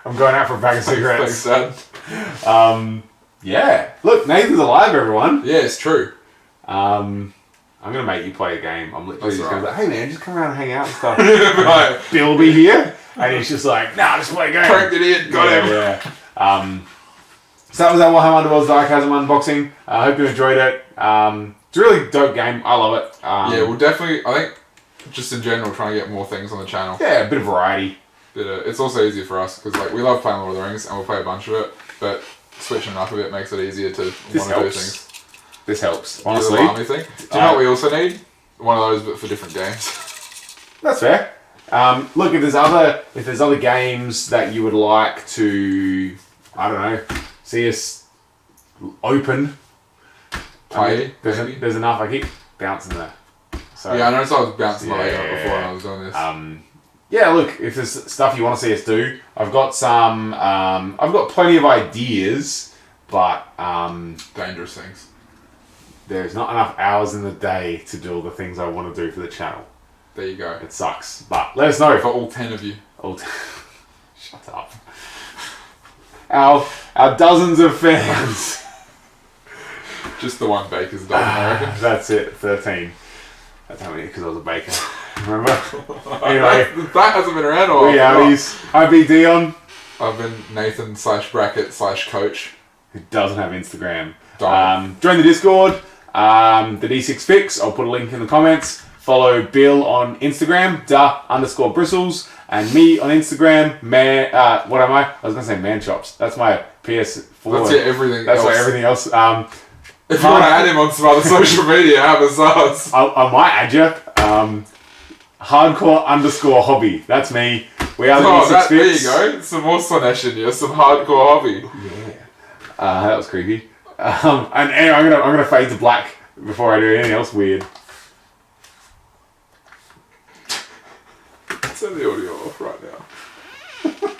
I'm going out for a pack of Thanks, cigarettes. Dad. Yeah. Look, Nathan's alive, everyone. Yeah, it's true. I'm going to make you play a game. I'm literally That's just going to be right. like, hey man, just come around and hang out and stuff. Right. Bill be here. And he's just like, nah, just play a game. Cranked it in. Got him. Yeah. So that was our Warhammer Underworld's Diachasm unboxing. I hope you enjoyed it. It's a really dope game. I love it. Yeah, we'll definitely, I think, just in general, trying to get more things on the channel. Yeah, a bit of variety. It's also easier for us, because like, we love playing Lord of the Rings, and we'll play a bunch of it, but switching it up a bit makes it easier to want to do helps. things. This helps, The honestly. army thing. Do you know what we also need? One of those, but for different games. That's fair. Look, if there's other games that you would like to, I don't know, see us open. Play, There's there's enough. I keep bouncing there. So Yeah, I noticed I was bouncing my leg up Yeah. before when I was doing this. yeah, look, if there's stuff you want to see us do, I've got some. I've got plenty of ideas, but Dangerous things. there's not enough hours in the day to do all the things I want to do for the channel. There you go. It sucks, but let us know. For all 10 of you. Shut up. Our dozens of fans. Just the one baker's dozen, I reckon. That's it. 13. That's how many because I was a baker. Remember? Anyway, That hasn't been around a while. we outies. Hi, B Dion, I've been Nathan/bracket/coach. who doesn't have Instagram. Don't. Join the Discord. The D6 Fix. I'll put a link in the comments. Follow Bill on Instagram, _bristles, and me on Instagram, man. What am I? I was gonna say man chops. That's my PS4. That's it, everything That's else. why everything else. If you want to add him on some other social media, have us ask. I might add you. Hardcore_hobby. That's me. We are the D6 There you Fix. go. Some more Slanesh in you. Some hardcore hobby. That was creepy. And anyway, I'm gonna fade to black before I do anything else weird. Turn the audio off right now.